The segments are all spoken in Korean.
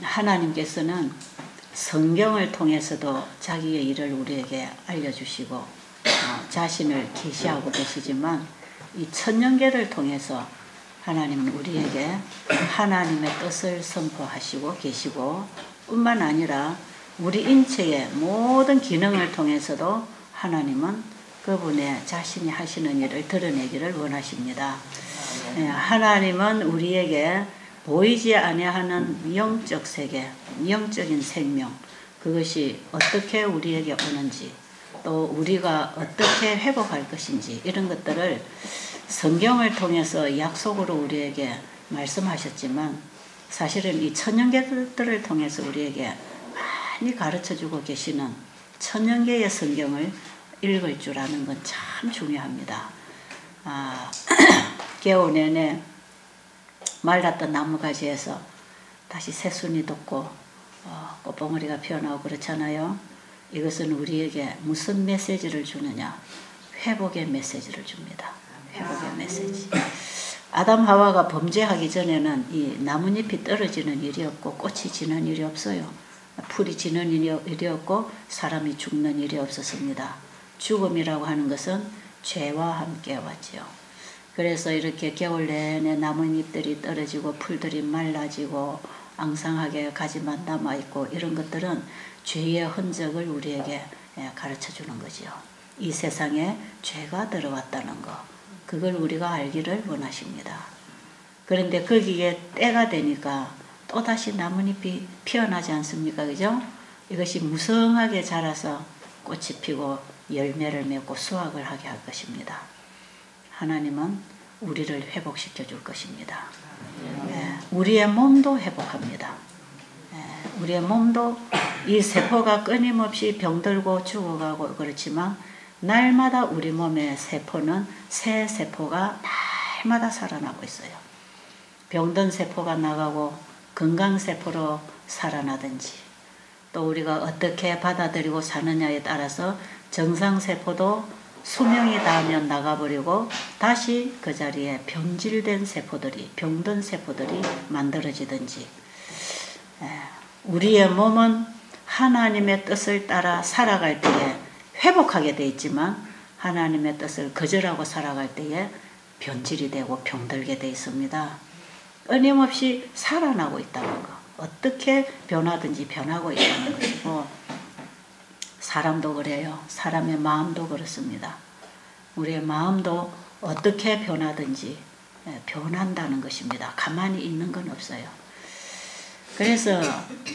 하나님께서는 성경을 통해서도 자기의 일을 우리에게 알려주시고 자신을 계시하고 계시지만 이 천년계를 통해서 하나님은 우리에게 하나님의 뜻을 선포하시고 계시고 뿐만 아니라 우리 인체의 모든 기능을 통해서도 하나님은 그분의 자신이 하시는 일을 드러내기를 원하십니다. 하나님은 우리에게 보이지 아니하는 영적 세계, 영적인 생명, 그것이 어떻게 우리에게 오는지 또 우리가 어떻게 회복할 것인지 이런 것들을 성경을 통해서 약속으로 우리에게 말씀하셨지만 사실은 이 천년계들을 통해서 우리에게 많이 가르쳐주고 계시는 천년계의 성경을 읽을 줄 아는 건 참 중요합니다. 겨우 내내 말랐던 나무가지에서 다시 새순이 돋고 꽃봉오리가 피어나고 그렇잖아요. 이것은 우리에게 무슨 메시지를 주느냐? 회복의 메시지를 줍니다. 회복의 메시지. 아담 하와가 범죄하기 전에는 이 나뭇잎이 떨어지는 일이 없고 꽃이 지는 일이 없어요. 풀이 지는 일이 없고 사람이 죽는 일이 없었습니다. 죽음이라고 하는 것은 죄와 함께 왔지요. 그래서 이렇게 겨울 내내 나뭇잎들이 떨어지고 풀들이 말라지고 앙상하게 가지만 남아있고 이런 것들은 죄의 흔적을 우리에게 가르쳐주는 거죠. 이 세상에 죄가 들어왔다는 거, 그걸 우리가 알기를 원하십니다. 그런데 거기에 때가 되니까 또다시 나뭇잎이 피어나지 않습니까? 그죠? 이것이 무성하게 자라서 꽃이 피고 열매를 맺고 수확을 하게 할 것입니다. 하나님은 우리를 회복시켜 줄 것입니다. 우리의 몸도 회복합니다. 우리의 몸도 이 세포가 끊임없이 병들고 죽어가고 그렇지만 날마다 우리 몸의 세포는 새 세포가 날마다 살아나고 있어요. 병든 세포가 나가고 건강세포로 살아나든지 또 우리가 어떻게 받아들이고 사느냐에 따라서 정상세포도 수명이 닿으면 나가버리고 다시 그 자리에 병질된 세포들이, 병든 세포들이 만들어지든지 우리의 몸은 하나님의 뜻을 따라 살아갈 때에 회복하게 돼 있지만 하나님의 뜻을 거절하고 살아갈 때에 변질이 되고 병들게 돼 있습니다. 끊임없이 살아나고 있다는 거. 어떻게 변하든지 변하고 있다는 것이고 사람도 그래요. 사람의 마음도 그렇습니다. 우리의 마음도 어떻게 변하든지 변한다는 것입니다. 가만히 있는 건 없어요. 그래서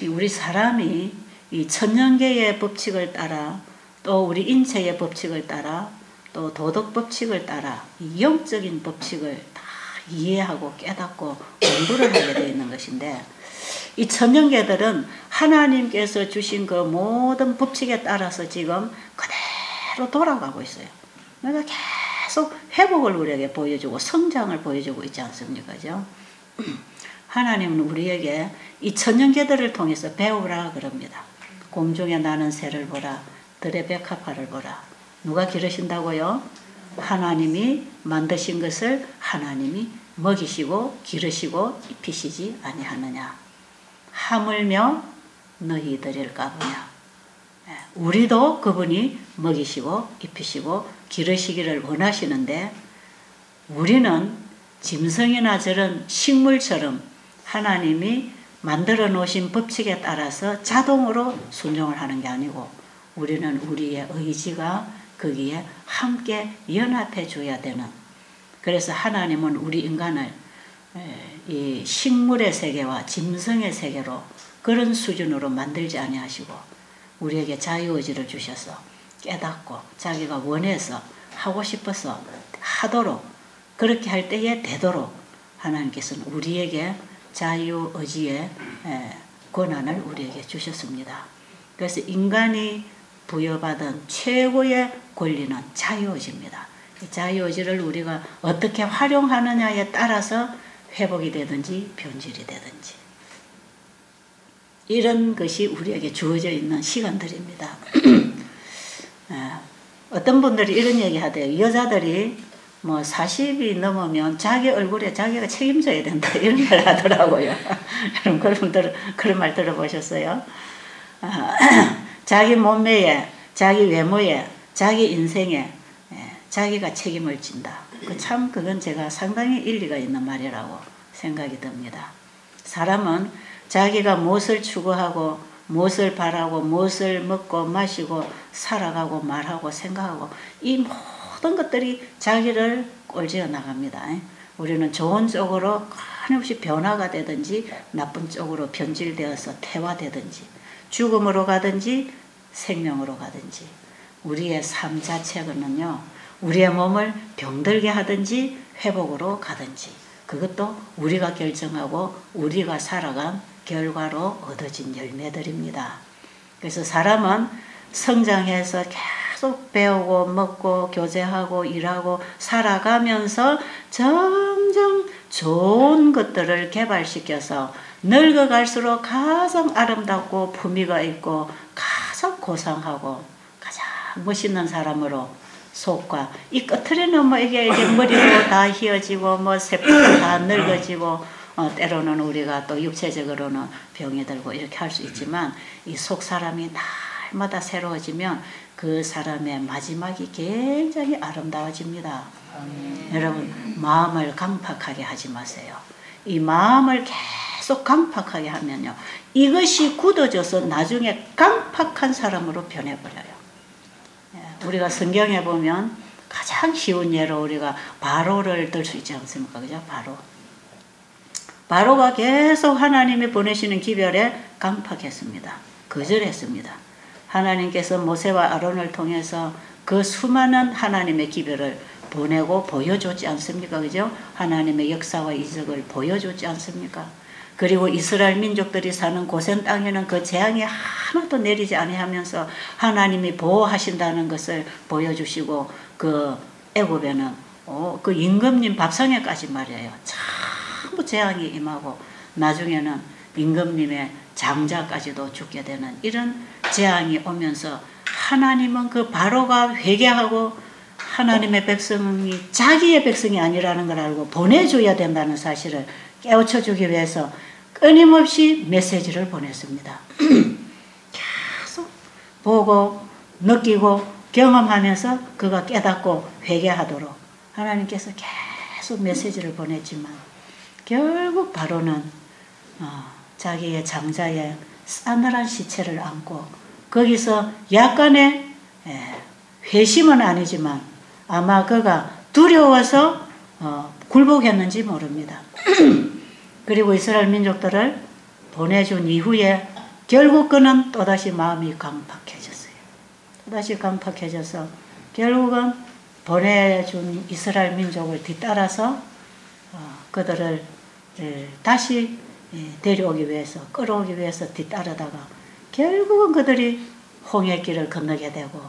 우리 사람이 이 천년계의 법칙을 따라 또 우리 인체의 법칙을 따라 또 도덕 법칙을 따라 이 영적인 법칙을 다 이해하고 깨닫고 공부를 하게 되어 있는 것인데 이 천년계들은 하나님께서 주신 그 모든 법칙에 따라서 지금 그대로 돌아가고 있어요. 그러니까 계속 회복을 우리에게 보여주고 성장을 보여주고 있지 않습니까? 그죠? 하나님은 우리에게 이 천년계들을 통해서 배우라 그럽니다. 공중에 나는 새를 보라. 들의 백합화를 보라. 누가 기르신다고요? 하나님이 만드신 것을 하나님이 먹이시고 기르시고 입히시지 아니하느냐. 하물며 너희들일까 보냐. 우리도 그분이 먹이시고 입히시고 기르시기를 원하시는데 우리는 짐승이나 저런 식물처럼 하나님이 만들어 놓으신 법칙에 따라서 자동으로 순종을 하는 게 아니고 우리는 우리의 의지가 거기에 함께 연합해 줘야 되는, 그래서 하나님은 우리 인간을 이 식물의 세계와 짐승의 세계로 그런 수준으로 만들지 아니하시고 우리에게 자유의지를 주셔서 깨닫고 자기가 원해서 하고 싶어서 하도록, 그렇게 할 때에 되도록 하나님께서는 우리에게 자유의지의 권한을 우리에게 주셨습니다. 그래서 인간이 부여받은 최고의 권리는 자유의지입니다. 자유의지를 우리가 어떻게 활용하느냐에 따라서 회복이 되든지 변질이 되든지 이런 것이 우리에게 주어져 있는 시간들입니다. 어떤 분들이 이런 얘기 하대요. 여자들이 뭐 40이 넘으면 자기 얼굴에 자기가 책임져야 된다 이런 말 하더라고요. 여러분 그런 말 들어보셨어요? 자기 몸매에, 자기 외모에, 자기 인생에 자기가 책임을 진다. 참 그건 제가 상당히 일리가 있는 말이라고 생각이 듭니다. 사람은 자기가 무엇을 추구하고 무엇을 바라고 무엇을 먹고 마시고 살아가고 말하고 생각하고 이 모든 것들이 자기를 꼴지어 나갑니다. 우리는 좋은 쪽으로 끊임없이 변화가 되든지 나쁜 쪽으로 변질되어서 퇴화되든지 죽음으로 가든지 생명으로 가든지 우리의 삶 자체는요. 우리의 몸을 병들게 하든지 회복으로 가든지 그것도 우리가 결정하고 우리가 살아간 결과로 얻어진 열매들입니다. 그래서 사람은 성장해서 계속 배우고 먹고 교제하고 일하고 살아가면서 점점 좋은 것들을 개발시켜서 늙어갈수록 가장 아름답고 품위가 있고 가장 고상하고 가장 멋있는 사람으로 속과 이 끝에는 뭐 이게 머리도 다 휘어지고 뭐 세포도 다 늙어지고 때로는 우리가 또 육체적으로는 병이 들고 이렇게 할 수 있지만 이 속 사람이 날마다 새로워지면 그 사람의 마지막이 굉장히 아름다워집니다. 여러분 마음을 강팍하게 하지 마세요. 이 마음을 계속 강팍하게 하면요. 이것이 굳어져서 나중에 강팍한 사람으로 변해버려요. 우리가 성경에 보면 가장 쉬운 예로 우리가 바로를 들 수 있지 않습니까? 그죠? 바로가 계속 하나님이 보내시는 기별에 강팍했습니다. 거절했습니다. 하나님께서 모세와 아론을 통해서 그 수많은 하나님의 기별을 보내고 보여줬지 않습니까? 그죠? 하나님의 역사와 이적을 보여줬지 않습니까? 그리고 이스라엘 민족들이 사는 고센 땅에는 그 재앙이 하나도 내리지 아니하면서 하나님이 보호하신다는 것을 보여주시고 그 애굽에는 그 임금님 밥상에까지 말이에요. 전부 재앙이 임하고 나중에는 임금님의 장자까지도 죽게 되는 이런 재앙이 오면서 하나님은 그 바로가 회개하고 하나님의 백성이 자기의 백성이 아니라는 걸 알고 보내줘야 된다는 사실을 깨우쳐주기 위해서 끊임없이 메시지를 보냈습니다. 계속 보고 느끼고 경험하면서 그가 깨닫고 회개하도록 하나님께서 계속 메시지를 보냈지만 결국 바로는 자기의 장자의 싸늘한 시체를 안고 거기서 약간의 회심은 아니지만 아마 그가 두려워서 굴복했는지 모릅니다. 그리고 이스라엘 민족들을 보내준 이후에 결국 그는 또다시 마음이 강팍해졌어요. 또다시 강팍해져서 결국은 보내준 이스라엘 민족을 뒤따라서 그들을 다시 데려오기 위해서 끌어오기 위해서 뒤따르다가 결국은 그들이 홍해길을 건너게 되고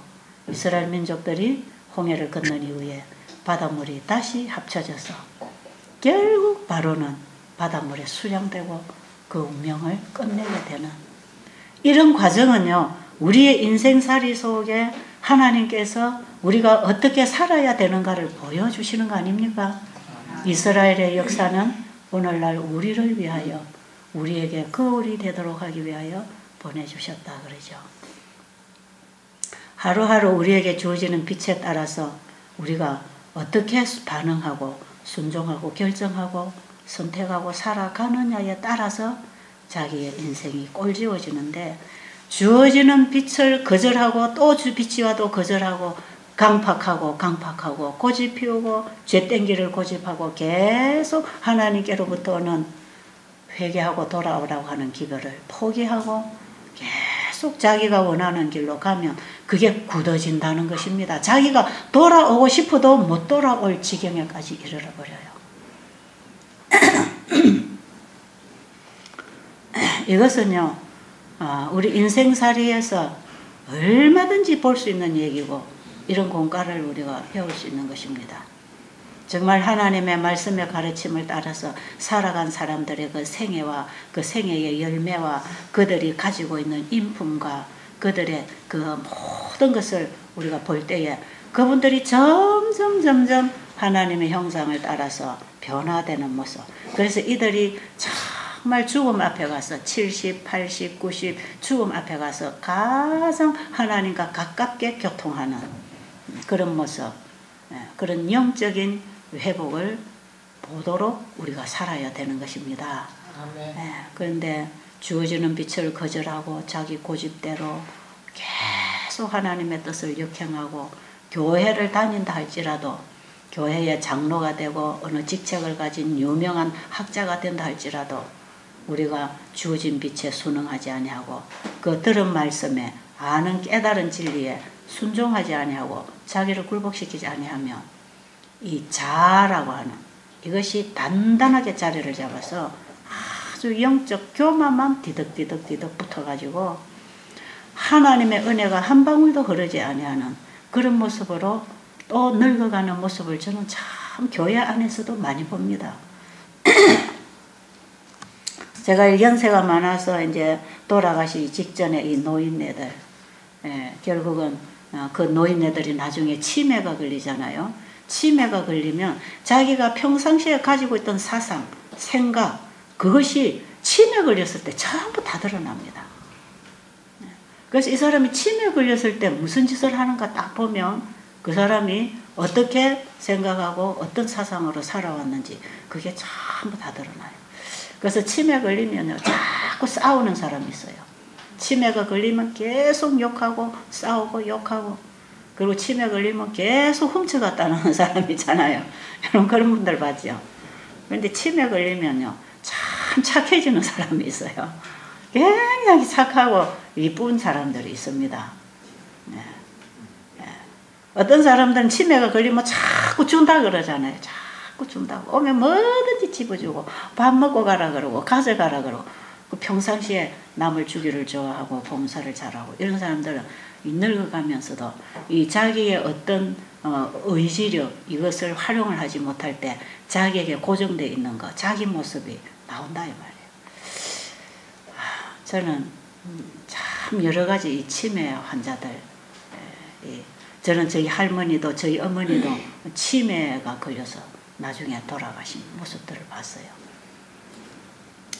이스라엘 민족들이 홍해를 건넌 이후에 바닷물이 다시 합쳐져서 결국 바로는 바닷물에 수령되고 그 운명을 끝내게 되는 이런 과정은요. 우리의 인생살이 속에 하나님께서 우리가 어떻게 살아야 되는가를 보여주시는 거 아닙니까? 이스라엘의 역사는 오늘날 우리를 위하여 우리에게 거울이 되도록 하기 위하여 보내주셨다 그러죠. 하루하루 우리에게 주어지는 빛에 따라서 우리가 어떻게 반응하고 순종하고 결정하고 선택하고 살아가느냐에 따라서 자기의 인생이 꼴지워지는데 주어지는 빛을 거절하고 또 빛이 와도 거절하고 강팍하고 고집 피우고 죄 땡기를 고집하고 계속 하나님께로부터 오는 회개하고 돌아오라고 하는 기별을 포기하고 계속 자기가 원하는 길로 가면 그게 굳어진다는 것입니다. 자기가 돌아오고 싶어도 못 돌아올 지경에까지 이르러버려요. 이것은요, 우리 인생살이에서 얼마든지 볼 수 있는 얘기고 이런 공과를 우리가 배울 수 있는 것입니다. 정말 하나님의 말씀의 가르침을 따라서 살아간 사람들의 그 생애와 그 생애의 열매와 그들이 가지고 있는 인품과 그들의 그 모든 것을 우리가 볼 때에 그분들이 점점 하나님의 형상을 따라서 변화되는 모습. 그래서 이들이 정말 죽음 앞에 가서 70, 80, 90 죽음 앞에 가서 가장 하나님과 가깝게 교통하는 그런 모습, 그런 영적인 회복을 보도록 우리가 살아야 되는 것입니다. 아멘. 그런데 주어지는 빛을 거절하고 자기 고집대로 계속 하나님의 뜻을 역행하고 교회를 다닌다 할지라도 교회의 장로가 되고 어느 직책을 가진 유명한 학자가 된다 할지라도 우리가 주어진 빛에 순응하지 아니하고 그 들은 말씀에 아는 깨달은 진리에 순종하지 아니하고 자기를 굴복시키지 아니하면 이 자라고 하는 이것이 단단하게 자리를 잡아서 아주 영적 교만만 디덕디덕 붙어가지고 하나님의 은혜가 한 방울도 흐르지 아니하는 그런 모습으로 또 늙어가는 모습을 저는 참 교회 안에서도 많이 봅니다. 제가 연세가 많아서 이제 돌아가시기 직전에 이 노인네들, 결국은 그 노인네들이 나중에 치매가 걸리잖아요. 치매가 걸리면 자기가 평상시에 가지고 있던 사상, 생각, 그것이 치매 걸렸을 때 전부 다 드러납니다. 그래서 이 사람이 치매 걸렸을 때 무슨 짓을 하는가 딱 보면 그 사람이 어떻게 생각하고 어떤 사상으로 살아왔는지 그게 전부 다 드러나요. 그래서 치매 걸리면 자꾸 싸우는 사람이 있어요. 치매가 걸리면 계속 욕하고 싸우고 욕하고 그리고 치매 걸리면 계속 훔쳐갔다는 사람이 있잖아요. 여러분 그런 분들 봤죠? 그런데 치매 걸리면요 참 착해지는 사람이 있어요. 굉장히 착하고 이쁜 사람들이 있습니다. 어떤 사람들은 치매가 걸리면 자꾸 준다 그러잖아요. 자꾸 준다고. 오면 뭐든지 집어주고 밥 먹고 가라 그러고 가져가라 그러고 평상시에 남을 주기를 좋아하고 봉사를 잘하고 이런 사람들은 늙어가면서도 이 자기의 어떤 의지력 이것을 활용을 하지 못할 때 자기에게 고정되어 있는 거 자기 모습이 나온다 이 말이에요. 저는 참 여러 가지 이 치매 환자들 저는 저희 할머니도 저희 어머니도 치매가 걸려서 나중에 돌아가신 모습들을 봤어요.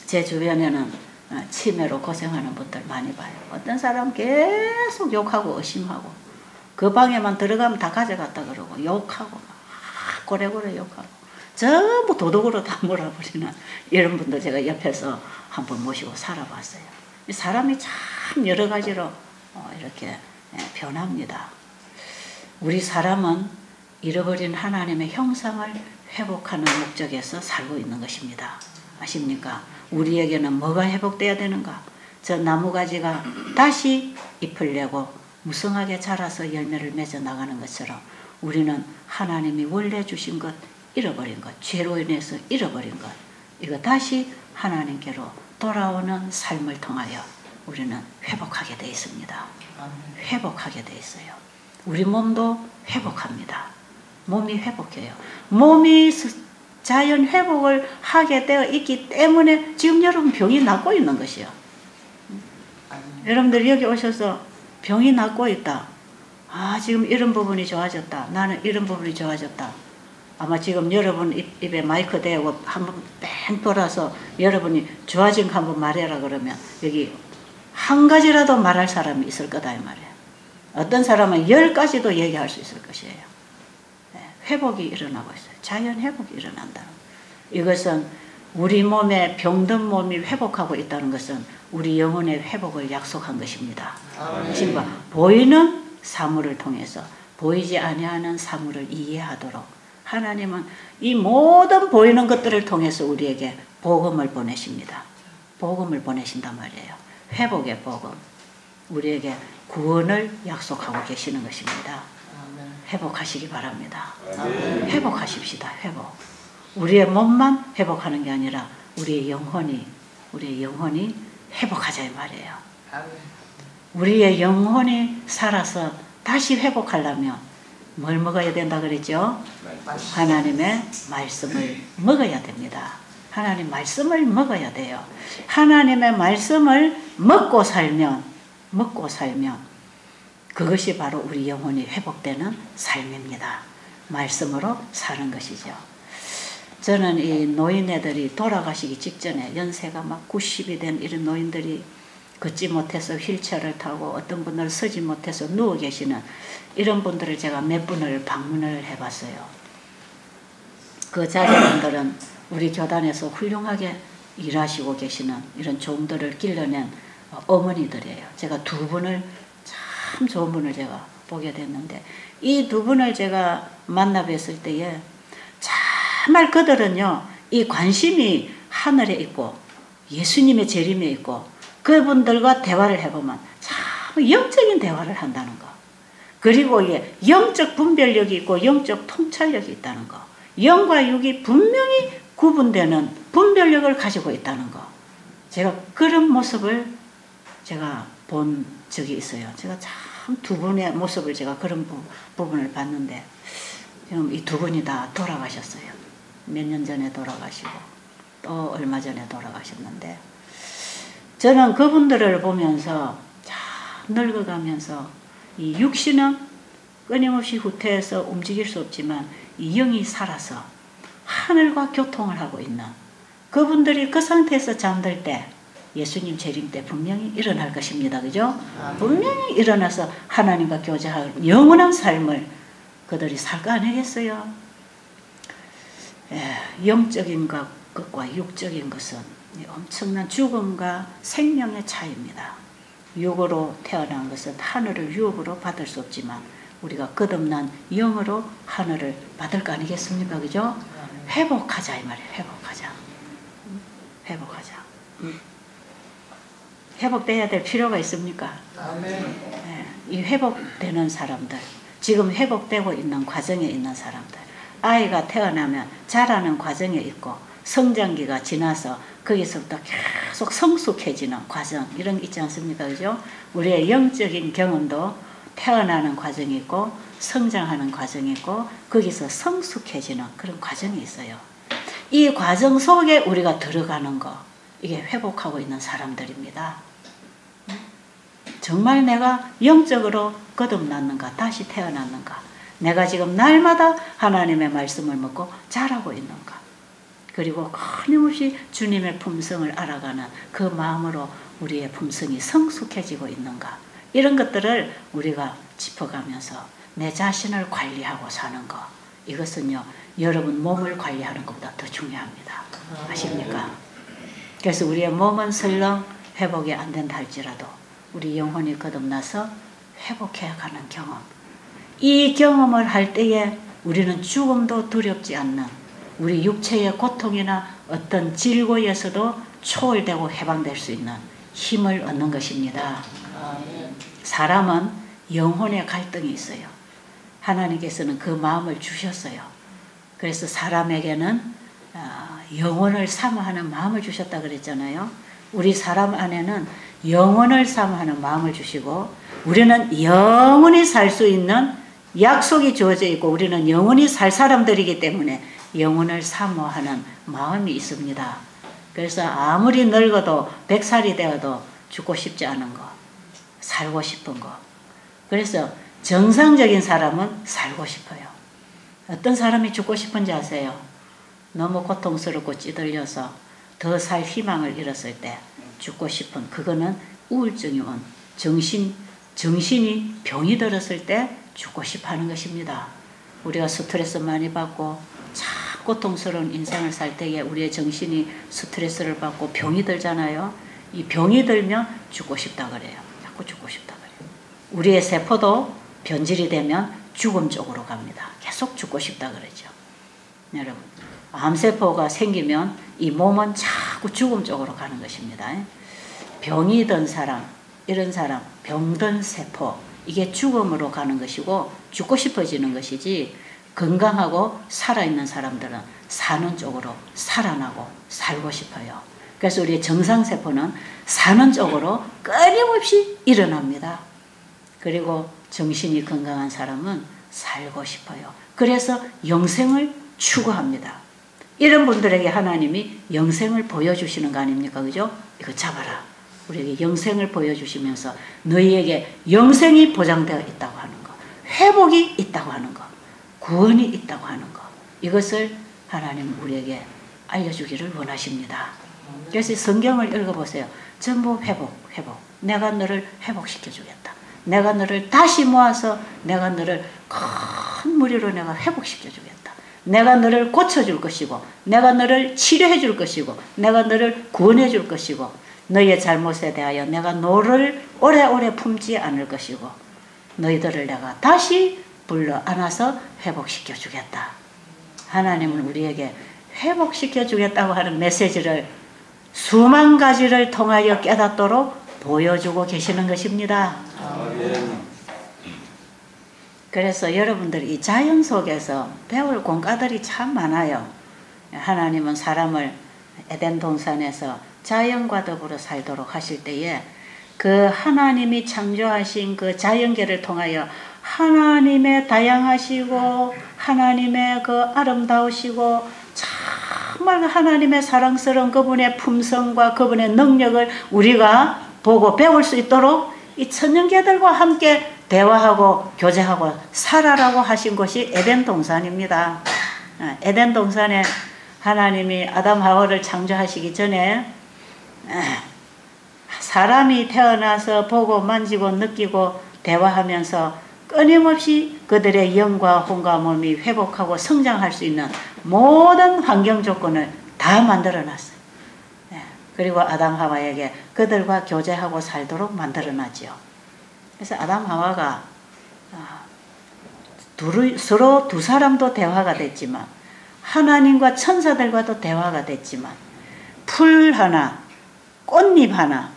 제 주변에는 치매로 고생하는 분들 많이 봐요. 어떤 사람 계속 욕하고 의심하고 그 방에만 들어가면 다 가져갔다 그러고 욕하고 막 고래고래 욕하고 전부 도둑으로 다 몰아버리는 이런 분들 제가 옆에서 한번 모시고 살아봤어요. 사람이 참 여러 가지로 이렇게 변합니다. 우리 사람은 잃어버린 하나님의 형상을 회복하는 목적에서 살고 있는 것입니다. 아십니까? 우리에게는 뭐가 회복돼야 되는가? 저 나무가지가 다시 잎을 내고 무성하게 자라서 열매를 맺어 나가는 것처럼 우리는 하나님이 원래 주신 것, 잃어버린 것, 죄로 인해서 잃어버린 것, 이거 다시 하나님께로 돌아오는 삶을 통하여 우리는 회복하게 되어 있습니다. 회복하게 되어 있어요. 우리 몸도 회복합니다. 몸이 회복해요. 몸이 자연 회복을 하게 되어 있기 때문에 지금 여러분 병이 낫고 있는 것이요. 여러분들 여기 오셔서 병이 낫고 있다. 아 지금 이런 부분이 좋아졌다. 나는 이런 부분이 좋아졌다. 아마 지금 여러분 입에 마이크 대고 한번 뺑 돌아서 여러분이 좋아진 거 한번 말해라 그러면 여기 한 가지라도 말할 사람이 있을 거다 이 말이에요. 어떤 사람은 10가지도 얘기할 수 있을 것이에요. 회복이 일어나고 있어요. 자연 회복이 일어난다. 이것은 우리 몸에 병든 몸이 회복하고 있다는 것은 우리 영혼의 회복을 약속한 것입니다. 신과 보이는 사물을 통해서 보이지 아니하는 사물을 이해하도록 하나님은 이 모든 보이는 것들을 통해서 우리에게 복음을 보내십니다. 복음을 보내신단 말이에요. 회복의 복음. 우리에게 구원을 약속하고 계시는 것입니다. 회복하시기 바랍니다. 회복하십시다. 회복. 우리의 몸만 회복하는 게 아니라 우리의 영혼이 회복하자 이 말이에요. 우리의 영혼이 살아서 다시 회복하려면 뭘 먹어야 된다 그랬죠? 하나님의 말씀을 먹어야 됩니다. 하나님 말씀을 먹어야 돼요. 하나님의 말씀을 먹고 살면 그것이 바로 우리 영혼이 회복되는 삶입니다. 말씀으로 사는 것이죠. 저는 이 노인네들이 돌아가시기 직전에 연세가 막 90이 된 이런 노인들이 걷지 못해서 휠체어를 타고 어떤 분들은 서지 못해서 누워 계시는 이런 분들을 제가 몇 분을 방문을 해봤어요. 그 자제분들은 우리 교단에서 훌륭하게 일하시고 계시는 이런 종들을 길러낸 어머니들이에요. 제가 두 분을 참 좋은 분을 제가 보게 됐는데 이 두 분을 제가 만나 뵀을 때에 정말 그들은요 이 관심이 하늘에 있고 예수님의 재림에 있고 그분들과 대화를 해보면 참 영적인 대화를 한다는 거. 그리고 이게 영적 분별력이 있고 영적 통찰력이 있다는 거. 영과 육이 분명히 구분되는 분별력을 가지고 있다는 거. 제가 그런 모습을 제가 본 적이 있어요. 제가 참 두 분의 모습을 제가 그런 부분을 봤는데 지금 이 두 분이 다 돌아가셨어요. 몇 년 전에 돌아가시고 또 얼마 전에 돌아가셨는데 저는 그분들을 보면서 참 늙어가면서 이 육신은 끊임없이 후퇴해서 움직일 수 없지만 이 영이 살아서 하늘과 교통을 하고 있는 그분들이 그 상태에서 잠들 때 예수님 재림 때 분명히 일어날 것입니다. 그죠? 분명히 일어나서 하나님과 교제할 영원한 삶을 그들이 살 거 아니겠어요? 영적인 것과 육적인 것은 엄청난 죽음과 생명의 차이입니다. 육으로 태어난 것은 하늘을 유업으로 받을 수 없지만 우리가 끝없는 영으로 하늘을 받을 거 아니겠습니까? 그죠? 회복하자 이 말이에요. 회복하자. 회복하자. 회복돼야 될 필요가 있습니까? 이 회복되는 사람들, 지금 회복되고 있는 과정에 있는 사람들, 아이가 태어나면 자라는 과정에 있고 성장기가 지나서 거기서부터 계속 성숙해지는 과정 이런 게 있지 않습니까? 그죠? 우리의 영적인 경험도 태어나는 과정이 있고 성장하는 과정이 있고 거기서 성숙해지는 그런 과정이 있어요. 이 과정 속에 우리가 들어가는 거 이게 회복하고 있는 사람들입니다. 정말 내가 영적으로 거듭났는가 다시 태어났는가 내가 지금 날마다 하나님의 말씀을 먹고 자라고 있는가 그리고 끊임없이 주님의 품성을 알아가는 그 마음으로 우리의 품성이 성숙해지고 있는가 이런 것들을 우리가 짚어가면서 내 자신을 관리하고 사는 것 이것은요 여러분 몸을 관리하는 것보다 더 중요합니다. 아십니까? 그래서 우리의 몸은 설령 회복이 안 된다 할지라도 우리 영혼이 거듭나서 회복해가는 경험 이 경험을 할 때에 우리는 죽음도 두렵지 않는 우리 육체의 고통이나 어떤 질고에서도 초월되고 해방될 수 있는 힘을 얻는 것입니다. 사람은 영혼의 갈등이 있어요. 하나님께서는 그 마음을 주셨어요. 그래서 사람에게는 영혼을 사모하는 마음을 주셨다 그랬잖아요. 우리 사람 안에는 영혼을 사모하는 마음을 주시고 우리는 영원히 살 수 있는 약속이 주어져 있고 우리는 영원히 살 사람들이기 때문에 영혼을 사모하는 마음이 있습니다. 그래서 아무리 늙어도 100살이 되어도 죽고 싶지 않은 거 살고 싶은 거 그래서 정상적인 사람은 살고 싶어요. 어떤 사람이 죽고 싶은지 아세요? 너무 고통스럽고 찌들려서 더 살 희망을 잃었을 때 죽고 싶은 그거는 우울증이 온 정신이 병이 들었을 때 죽고 싶어 하는 것입니다. 우리가 스트레스 많이 받고 참 고통스러운 인생을 살 때에 우리의 정신이 스트레스를 받고 병이 들잖아요. 이 병이 들면 죽고 싶다 그래요. 자꾸 죽고 싶다 그래요. 우리의 세포도 변질이 되면 죽음 쪽으로 갑니다. 계속 죽고 싶다 그러죠. 여러분 암세포가 생기면 이 몸은 자꾸 죽음 쪽으로 가는 것입니다. 병이 든 사람, 이런 사람, 병든 세포 이게 죽음으로 가는 것이고 죽고 싶어지는 것이지 건강하고 살아있는 사람들은 사는 쪽으로 살아나고 살고 싶어요. 그래서 우리의 정상세포는 사는 쪽으로 끊임없이 일어납니다. 그리고 정신이 건강한 사람은 살고 싶어요. 그래서 영생을 추구합니다. 이런 분들에게 하나님이 영생을 보여주시는 거 아닙니까? 그죠? 이거 잡아라. 우리에게 영생을 보여주시면서 너희에게 영생이 보장되어 있다고 하는 거, 회복이 있다고 하는 거, 구원이 있다고 하는 것. 이것을 하나님 우리에게 알려주기를 원하십니다. 그래서 성경을 읽어보세요. 전부 회복. 내가 너를 회복시켜 주겠다. 내가 너를 다시 모아서 내가 너를 큰 무리로 내가 회복시켜 주겠다. 내가 너를 고쳐줄 것이고 내가 너를 치료해 줄 것이고 내가 너를 구원해 줄 것이고 너희의 잘못에 대하여 내가 너를 오래오래 품지 않을 것이고 너희들을 내가 다시 불러 안아서 회복시켜 주겠다. 하나님은 우리에게 회복시켜 주겠다고 하는 메시지를 수만 가지를 통하여 깨닫도록 보여주고 계시는 것입니다. 그래서 여러분들이 이 자연 속에서 배울 공과들이 참 많아요. 하나님은 사람을 에덴 동산에서 자연과 더불어 살도록 하실 때에 그 하나님이 창조하신 그 자연계를 통하여 하나님의 다양하시고 하나님의 그 아름다우시고 정말 하나님의 사랑스러운 그분의 품성과 그분의 능력을 우리가 보고 배울 수 있도록 이 천년계들과 함께 대화하고 교제하고 살아라고 하신 것이 에덴 동산입니다. 에덴 동산에 하나님이 아담 하와를 창조하시기 전에 사람이 태어나서 보고 만지고 느끼고 대화하면서 끊임없이 그들의 영과 혼과 몸이 회복하고 성장할 수 있는 모든 환경 조건을 다 만들어 놨어요. 그리고 아담 하와에게 그들과 교제하고 살도록 만들어 놨지요. 그래서 아담 하와가 서로 두 사람도 대화가 됐지만 하나님과 천사들과도 대화가 됐지만 풀 하나, 꽃잎 하나,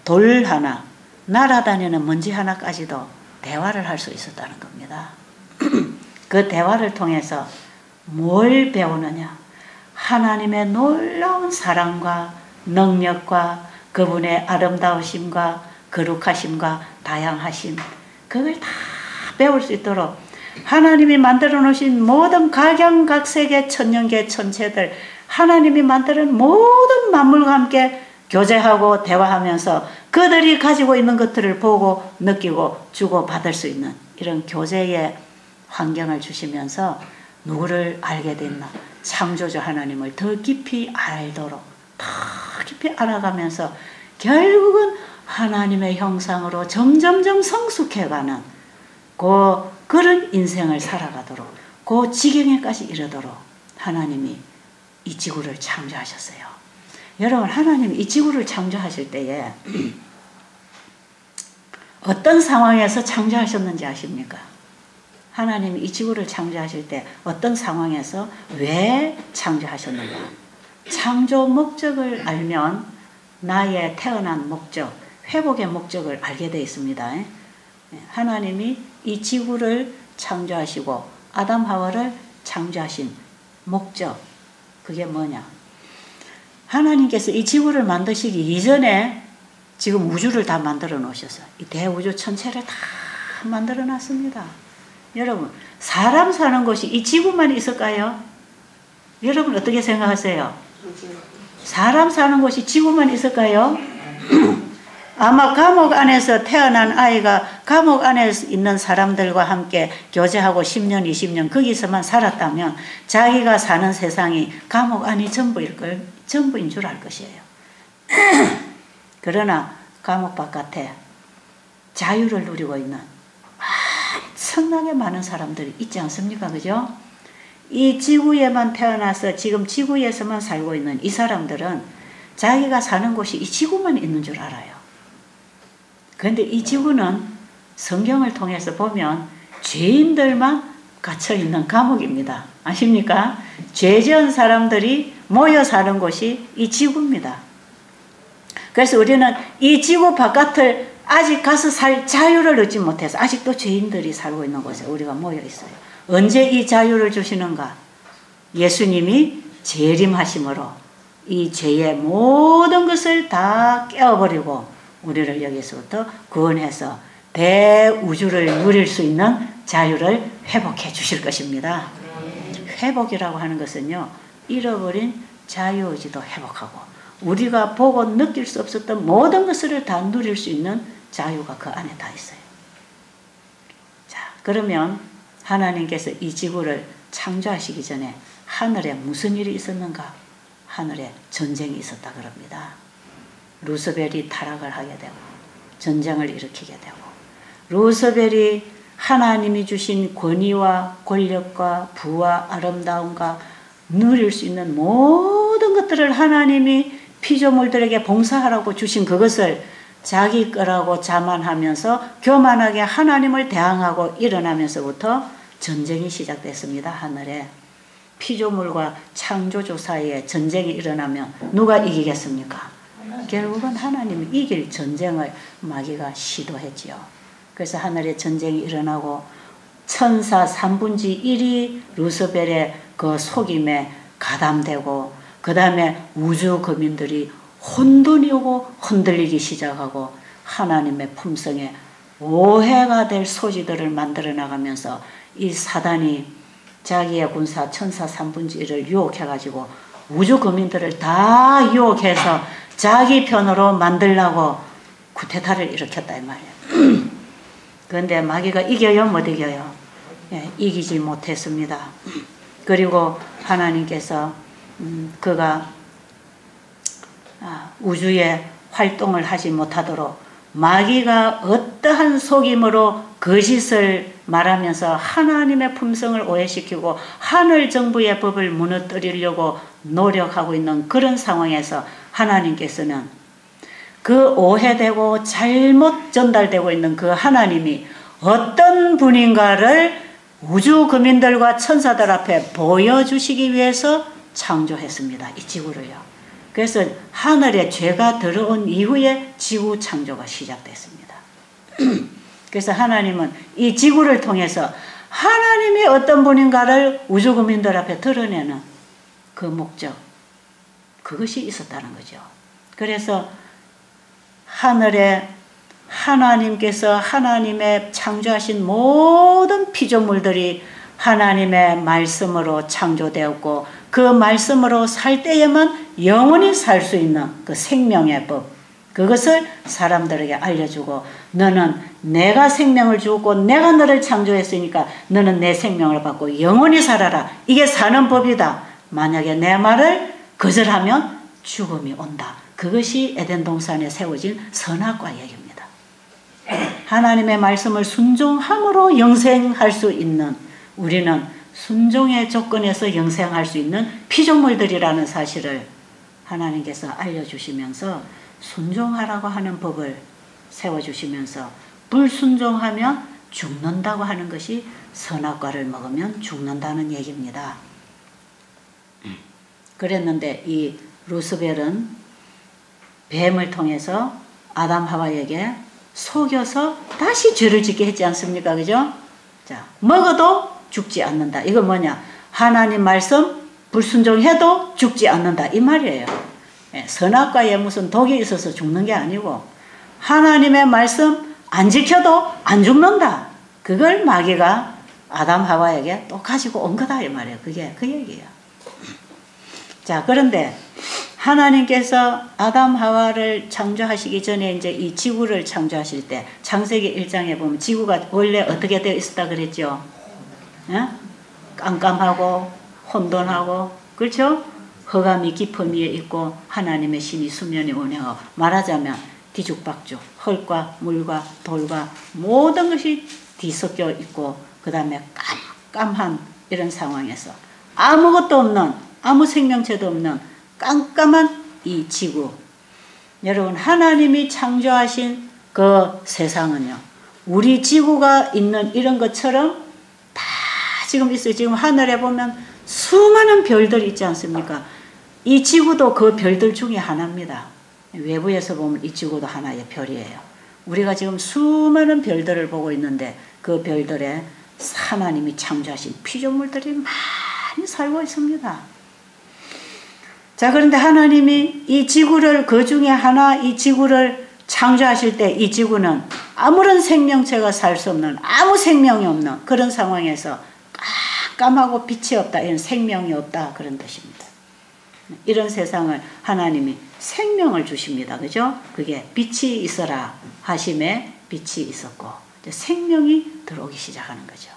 돌 하나, 날아다니는 먼지 하나까지도 대화를 할 수 있었다는 겁니다. 그 대화를 통해서 뭘 배우느냐? 하나님의 놀라운 사랑과 능력과 그분의 아름다우심과 거룩하심과 다양하심, 그걸 다 배울 수 있도록 하나님이 만들어 놓으신 모든 각양각색의 천년계 천체들, 하나님이 만드는 모든 만물과 함께 교제하고 대화하면서 그들이 가지고 있는 것들을 보고 느끼고 주고 받을 수 있는 이런 교제의 환경을 주시면서 누구를 알게 됐나? 창조주 하나님을 더 깊이 알도록 더 깊이 알아가면서 결국은 하나님의 형상으로 점점점 성숙해가는 그런 인생을 살아가도록 그 지경에까지 이르도록 하나님이 이 지구를 창조하셨어요. 여러분, 하나님이 이 지구를 창조하실 때에 어떤 상황에서 창조하셨는지 아십니까? 하나님이 이 지구를 창조하실 때 어떤 상황에서 왜 창조하셨는가? 창조 목적을 알면 나의 태어난 목적, 회복의 목적을 알게 되어 있습니다. 하나님이 이 지구를 창조하시고 아담 하와를 창조하신 목적, 그게 뭐냐? 하나님께서 이 지구를 만드시기 이전에 지금 우주를 다 만들어 놓으셨어요. 이 대우주 천체를 다 만들어 놨습니다. 여러분, 사람 사는 곳이 이 지구만 있을까요? 여러분 어떻게 생각하세요? 사람 사는 곳이 지구만 있을까요? 아마 감옥 안에서 태어난 아이가 감옥 안에 있는 사람들과 함께 교제하고 10년, 20년 거기서만 살았다면 자기가 사는 세상이 감옥 안이 전부인 줄 알 것이에요. 그러나 감옥 바깥에 자유를 누리고 있는 엄청나게 많은 사람들이 있지 않습니까? 그죠? 이 지구에만 태어나서 지금 지구에서만 살고 있는 이 사람들은 자기가 사는 곳이 이 지구만 있는 줄 알아요. 그런데 이 지구는 성경을 통해서 보면 죄인들만 갇혀있는 감옥입니다. 아십니까? 죄 지은 사람들이 모여 사는 곳이 이 지구입니다. 그래서 우리는 이 지구 바깥을 아직 가서 살 자유를 얻지 못해서 아직도 죄인들이 살고 있는 곳에 우리가 모여 있어요. 언제 이 자유를 주시는가? 예수님이 재림하심으로 이 죄의 모든 것을 다 깨어버리고 우리를 여기서부터 구원해서 대우주를 누릴 수 있는 자유를 회복해 주실 것입니다. 회복이라고 하는 것은요, 잃어버린 자유의지도 회복하고 우리가 보고 느낄 수 없었던 모든 것을 다 누릴 수 있는 자유가 그 안에 다 있어요. 자, 그러면 하나님께서 이 지구를 창조하시기 전에 하늘에 무슨 일이 있었는가? 하늘에 전쟁이 있었다 그럽니다. 루스벨이 타락을 하게 되고 전쟁을 일으키게 되고, 루스벨이 하나님이 주신 권위와 권력과 부와 아름다움과 누릴 수 있는 모든 것들을 하나님이 피조물들에게 봉사하라고 주신 그것을 자기 거라고 자만하면서 교만하게 하나님을 대항하고 일어나면서부터 전쟁이 시작됐습니다. 하늘에 피조물과 창조주 사이에 전쟁이 일어나면 누가 이기겠습니까? 결국은 하나님이 이길 전쟁을 마귀가 시도했지요. 그래서 하늘에 전쟁이 일어나고 천사 3분의 1이 루스벨의 그 속임에 가담되고, 그 다음에 우주 거민들이 혼돈이 오고 흔들리기 시작하고 하나님의 품성에 오해가 될 소지들을 만들어 나가면서 이 사단이 자기의 군사 천사 3분의 1을 유혹해가지고 우주 거민들을 다 유혹해서 자기 편으로 만들려고 쿠데타를 일으켰다 이 말이에요. 그런데 마귀가 이겨요? 못 이겨요? 예, 이기지 못했습니다. 그리고 하나님께서 그가 우주에 활동을 하지 못하도록 마귀가 어떠한 속임으로 거짓을 말하면서 하나님의 품성을 오해시키고 하늘 정부의 법을 무너뜨리려고 노력하고 있는 그런 상황에서 하나님께서는 그 오해되고 잘못 전달되고 있는 그 하나님이 어떤 분인가를 우주 거민들과 천사들 앞에 보여주시기 위해서 창조했습니다. 이 지구를요. 그래서 하늘에 죄가 들어온 이후에 지구 창조가 시작됐습니다. 그래서 하나님은 이 지구를 통해서 하나님이 어떤 분인가를 우주 거민들 앞에 드러내는 그 목적, 그것이 있었다는 거죠. 그래서 하늘에 하나님께서 하나님의 창조하신 모든 피조물들이 하나님의 말씀으로 창조되었고, 그 말씀으로 살 때에만 영원히 살 수 있는 그 생명의 법, 그것을 사람들에게 알려주고, 너는 내가 생명을 주고 내가 너를 창조했으니까 너는 내 생명을 받고 영원히 살아라. 이게 사는 법이다. 만약에 내 말을 거절하면 죽음이 온다. 그것이 에덴 동산에 세워진 선악과 얘기입니다. 하나님의 말씀을 순종함으로 영생할 수 있는, 우리는 순종의 조건에서 영생할 수 있는 피조물들이라는 사실을 하나님께서 알려주시면서 순종하라고 하는 법을 세워주시면서 불순종하면 죽는다고 하는 것이 선악과를 먹으면 죽는다는 얘기입니다. 그랬는데 이 루스벨은 뱀을 통해서 아담 하와에게 속여서 다시 죄를 짓게 했지 않습니까? 그죠? 자, 먹어도 죽지 않는다. 이거 뭐냐? 하나님 말씀 불순종해도 죽지 않는다. 이 말이에요. 선악과에 무슨 독이 있어서 죽는 게 아니고 하나님의 말씀 안 지켜도 안 죽는다. 그걸 마귀가 아담 하와에게 또 가지고 온 거다. 이 말이에요. 그게 그 얘기예요. 자, 그런데 하나님께서 아담 하와를 창조하시기 전에 이제 이 지구를 창조하실 때 창세기 1장에 보면 지구가 원래 어떻게 되어 있었다 그랬죠? 깜깜하고 혼돈하고, 그렇죠? 흑암이 깊음 위에 있고 하나님의 신이 수면에 운행하고, 말하자면 뒤죽박죽, 흙과 물과 돌과 모든 것이 뒤섞여 있고, 그 다음에 깜깜한 이런 상황에서 아무것도 없는, 아무 생명체도 없는 깜깜한 이 지구, 여러분 하나님이 창조하신 그 세상은요, 우리 지구가 있는 이런 것처럼 다 지금 있어요. 지금 하늘에 보면 수많은 별들이 있지 않습니까? 이 지구도 그 별들 중에 하나입니다. 외부에서 보면 이 지구도 하나의 별이에요. 우리가 지금 수많은 별들을 보고 있는데 그 별들에 하나님이 창조하신 피조물들이 많이 살고 있습니다. 자, 그런데 하나님이 이 지구를, 그 중에 하나 이 지구를 창조하실 때 이 지구는 아무런 생명체가 살 수 없는, 아무 생명이 없는 그런 상황에서 깜깜하고 빛이 없다, 이런 생명이 없다, 그런 뜻입니다. 이런 세상을 하나님이 생명을 주십니다. 그죠? 그게 빛이 있어라 하심에 빛이 있었고 생명이 들어오기 시작하는 거죠.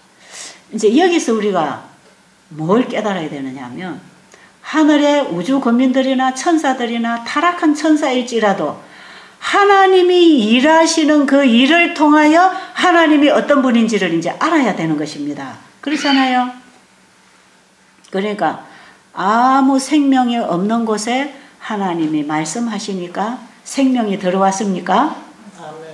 이제 여기서 우리가 뭘 깨달아야 되느냐 하면 하늘의 우주 거민들이나 천사들이나 타락한 천사일지라도 하나님이 일하시는 그 일을 통하여 하나님이 어떤 분인지를 이제 알아야 되는 것입니다. 그렇잖아요. 그러니까 아무 생명이 없는 곳에 하나님이 말씀하시니까 생명이 들어왔습니까?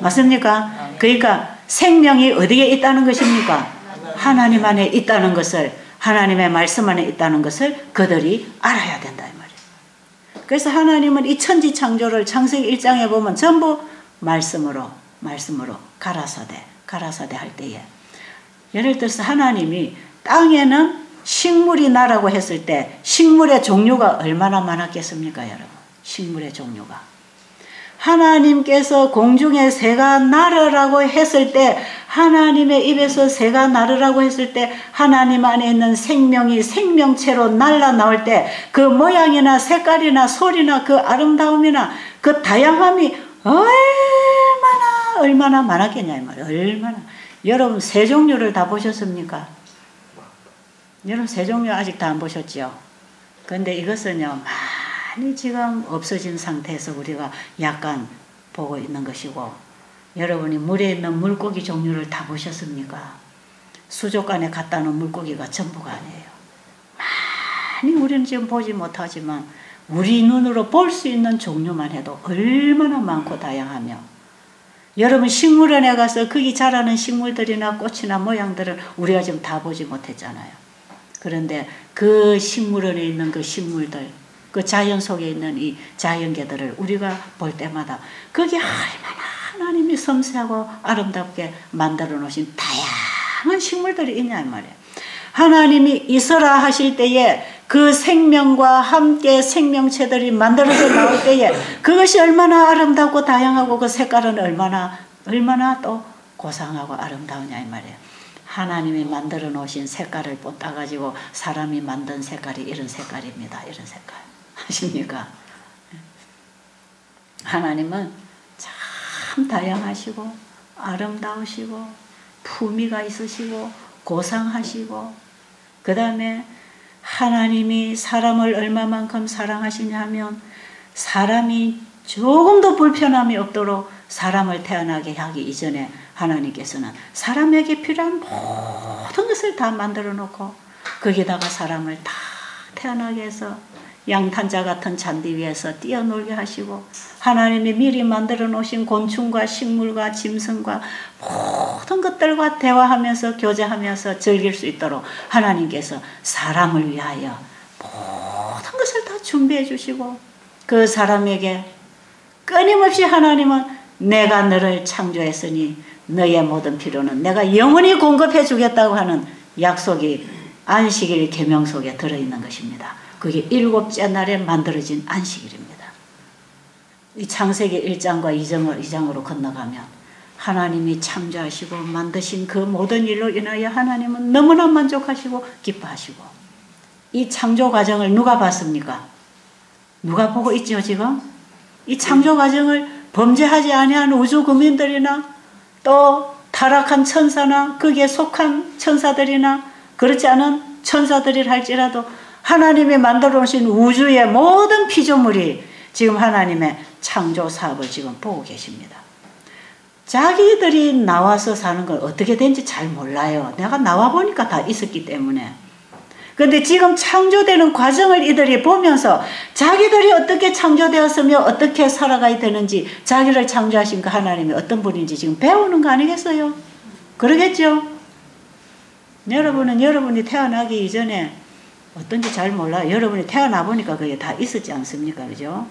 맞습니까? 그러니까 생명이 어디에 있다는 것입니까? 하나님 안에 있다는 것을, 하나님의 말씀 안에 있다는 것을 그들이 알아야 된다 이 말이에요. 그래서 하나님은 이 천지 창조를 창세기 1장에 보면 전부 말씀으로 가라사대 할 때에, 예를 들어서 하나님이 땅에는 식물이 나라고 했을 때 식물의 종류가 얼마나 많았겠습니까 여러분? 식물의 종류가. 하나님께서 공중에 새가 날으라고 했을 때, 하나님의 입에서 새가 날으라고 했을 때 하나님 안에 있는 생명이 생명체로 날라 나올 때 그 모양이나 색깔이나 소리나 그 아름다움이나 그 다양함이 얼마나 많았겠냐 이 말이에요. 얼마나. 여러분 새 종류를 다 보셨습니까? 여러분 새 종류 아직 다 안 보셨죠? 그런데 이것은요 많이 지금 없어진 상태에서 우리가 약간 보고 있는 것이고, 여러분이 물에 있는 물고기 종류를 다 보셨습니까? 수족관에 갖다 놓은 물고기가 전부가 아니에요. 많이 우리는 지금 보지 못하지만 우리 눈으로 볼 수 있는 종류만 해도 얼마나 많고 다양하며, 여러분 식물원에 가서 거기 자라는 식물들이나 꽃이나 모양들을 우리가 지금 다 보지 못했잖아요. 그런데 그 식물원에 있는 그 식물들, 그 자연 속에 있는 이 자연계들을 우리가 볼 때마다 거기 얼마나 하나님이 섬세하고 아름답게 만들어 놓으신 다양한 식물들이 있냐 이 말이에요. 하나님이 있어라 하실 때에 그 생명과 함께 생명체들이 만들어져 나올 때에 그것이 얼마나 아름답고 다양하고 그 색깔은 얼마나 또 고상하고 아름다우냐 이 말이에요. 하나님이 만들어 놓으신 색깔을 따가지고 사람이 만든 색깔이 이런 색깔입니다. 이런 색깔. 아십니까? 하나님은 참 다양하시고 아름다우시고 품위가 있으시고 고상하시고, 그 다음에 하나님이 사람을 얼마만큼 사랑하시냐 하면 사람이 조금도 불편함이 없도록 사람을 태어나게 하기 이전에 하나님께서는 사람에게 필요한 모든 것을 다 만들어 놓고 거기다가 사람을 다 태어나게 해서 양탄자 같은 잔디 위에서 뛰어놀게 하시고, 하나님이 미리 만들어 놓으신 곤충과 식물과 짐승과 모든 것들과 대화하면서 교제하면서 즐길 수 있도록 하나님께서 사람을 위하여 모든 것을 다 준비해 주시고, 그 사람에게 끊임없이 하나님은 내가 너를 창조했으니 너의 모든 필요는 내가 영원히 공급해 주겠다고 하는 약속이 안식일 계명 속에 들어있는 것입니다. 그게 7째 날에 만들어진 안식일입니다. 이 창세기 1장과 2장으로 건너가면 하나님이 창조하시고 만드신 그 모든 일로 인하여 하나님은 너무나 만족하시고 기뻐하시고, 이 창조 과정을 누가 봤습니까? 누가 보고 있죠 지금? 이 창조 과정을 범죄하지 아니한 우주 국민들이나 또 타락한 천사나 거기에 속한 천사들이나 그렇지 않은 천사들이라 할지라도 하나님이 만들어 놓으신 우주의 모든 피조물이 지금 하나님의 창조 사업을 지금 보고 계십니다. 자기들이 나와서 사는 걸 어떻게 된지 잘 몰라요. 내가 나와보니까 다 있었기 때문에. 그런데 지금 창조되는 과정을 이들이 보면서 자기들이 어떻게 창조되었으며 어떻게 살아가야 되는지, 자기를 창조하신 그 하나님이 어떤 분인지 지금 배우는 거 아니겠어요? 그러겠죠? 여러분은 여러분이 태어나기 이전에 어떤지 잘 몰라요. 여러분이 태어나 보니까 그게 다 있었지 않습니까? 그죠?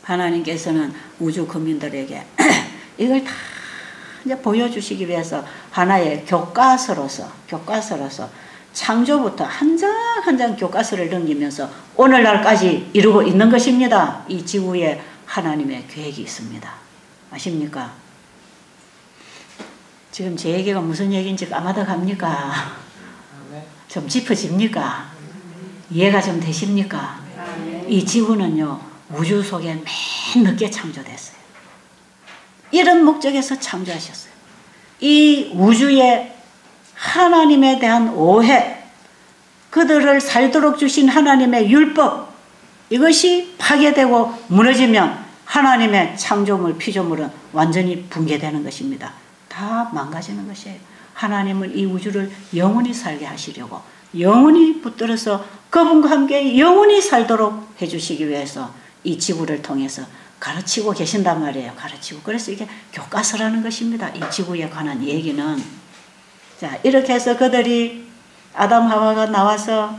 하나님께서는 우주 국민들에게 이걸 다 이제 보여주시기 위해서 하나의 교과서로서 창조부터 한 장 한 장 교과서를 넘기면서 오늘날까지 이루고 있는 것입니다. 이 지구에 하나님의 계획이 있습니다. 아십니까? 지금 제 얘기가 무슨 얘기인지 까마득 합니까? 좀 짚어집니까? 이해가 좀 되십니까? 이 지구는요 우주 속에 맨 늦게 창조됐어요. 이런 목적에서 창조하셨어요. 이 우주에 하나님에 대한 오해, 그들을 살도록 주신 하나님의 율법, 이것이 파괴되고 무너지면 하나님의 창조물, 피조물은 완전히 붕괴되는 것입니다. 다 망가지는 것이에요. 하나님은 이 우주를 영원히 살게 하시려고, 영원히 붙들어서 그분과 함께 영원히 살도록 해주시기 위해서 이 지구를 통해서 가르치고 계신단 말이에요. 가르치고. 그래서 이게 교과서라는 것입니다. 이 지구에 관한 얘기는. 자, 이렇게 해서 그들이, 아담 하와가 나와서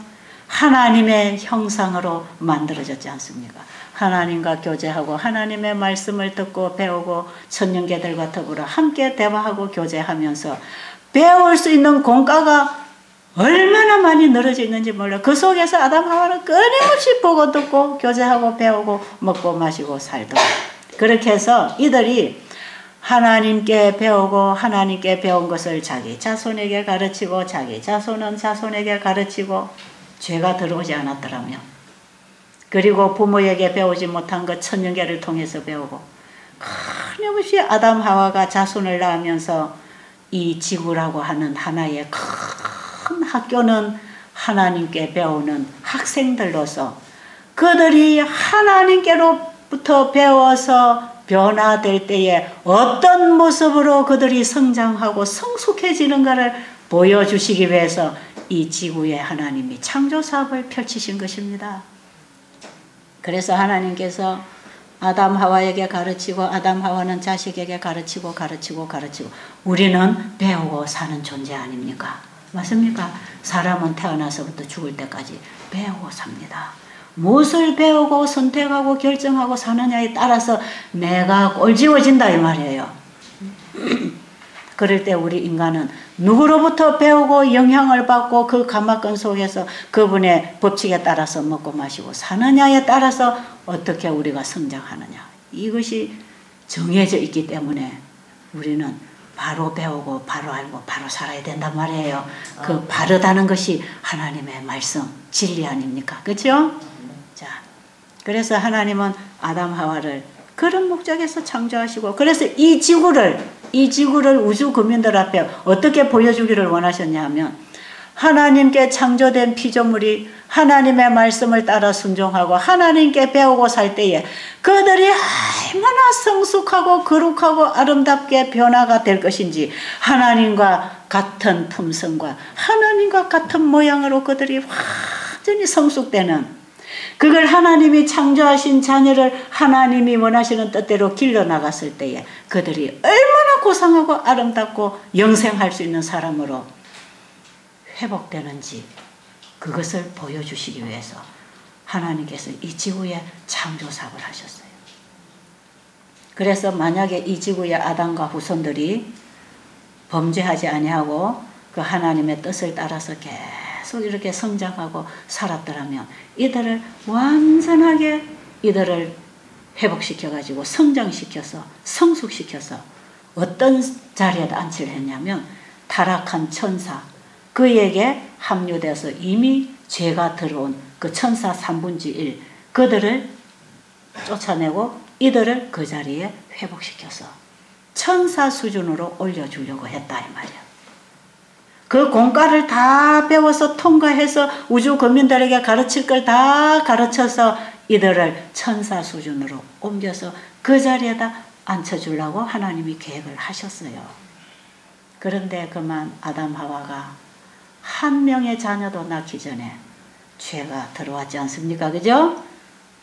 하나님의 형상으로 만들어졌지 않습니까? 하나님과 교제하고 하나님의 말씀을 듣고 배우고 천년계들과 더불어 함께 대화하고 교제하면서 배울 수 있는 공과가 얼마나 많이 늘어져 있는지 몰라. 그 속에서 아담 하와는 끊임없이 보고 듣고 교제하고 배우고 먹고 마시고 살도록. 그렇게 해서 이들이 하나님께 배우고 하나님께 배운 것을 자기 자손에게 가르치고 자기 자손은 자손에게 가르치고, 죄가 들어오지 않았더라면, 그리고 부모에게 배우지 못한 것 천년계를 통해서 배우고, 끊임없이 아담 하와가 자손을 낳으면서 이 지구라고 하는 하나의 큰 학교는 하나님께 배우는 학생들로서 그들이 하나님께로부터 배워서 변화될 때에 어떤 모습으로 그들이 성장하고 성숙해지는가를 보여주시기 위해서 이 지구에 하나님이 창조사업을 펼치신 것입니다. 그래서 하나님께서 아담 하와에게 가르치고 아담 하와는 자식에게 가르치고 우리는 배우고 사는 존재 아닙니까? 맞습니까? 사람은 태어나서부터 죽을 때까지 배우고 삽니다. 무엇을 배우고 선택하고 결정하고 사느냐에 따라서 내가 꼴지워진다 이 말이에요. 그럴 때 우리 인간은 누구로부터 배우고 영향을 받고 그 가마권 속에서 그분의 법칙에 따라서 먹고 마시고 사느냐에 따라서 어떻게 우리가 성장하느냐, 이것이 정해져 있기 때문에 우리는 바로 배우고 바로 알고 바로 살아야 된단 말이에요. 그 바르다는 것이 하나님의 말씀, 진리 아닙니까? 그렇죠? 자, 그래서 하나님은 아담 하와를 그런 목적에서 창조하시고, 그래서 이 지구를 우주 국민들 앞에 어떻게 보여주기를 원하셨냐 하면, 하나님께 창조된 피조물이 하나님의 말씀을 따라 순종하고 하나님께 배우고 살 때에 그들이 얼마나 성숙하고 거룩하고 아름답게 변화가 될 것인지, 하나님과 같은 품성과 하나님과 같은 모양으로 그들이 완전히 성숙되는, 그걸 하나님이 창조하신 자녀를 하나님이 원하시는 뜻대로 길러나갔을 때에 그들이 얼마나 고상하고 아름답고 영생할 수 있는 사람으로 회복되는지, 그것을 보여주시기 위해서 하나님께서 이 지구에 창조사업을 하셨어요. 그래서 만약에 이 지구의 아담과 후손들이 범죄하지 아니하고 그 하나님의 뜻을 따라서 계속 이렇게 성장하고 살았더라면 이들을 완전하게 이들을 회복시켜가지고 성장시켜서 성숙시켜서 어떤 자리에 앉히려 했냐면, 타락한 천사, 그에게 합류돼서 이미 죄가 들어온 그 천사 3분의 1, 그들을 쫓아내고 이들을 그 자리에 회복시켜서 천사 수준으로 올려주려고 했다 이 말이야. 그 공과를 다 배워서 통과해서 우주 국민들에게 가르칠 걸 다 가르쳐서 이들을 천사 수준으로 옮겨서 그 자리에다 앉혀주려고 하나님이 계획을 하셨어요. 그런데 그만 아담 하와가 한 명의 자녀도 낳기 전에 죄가 들어왔지 않습니까? 그죠?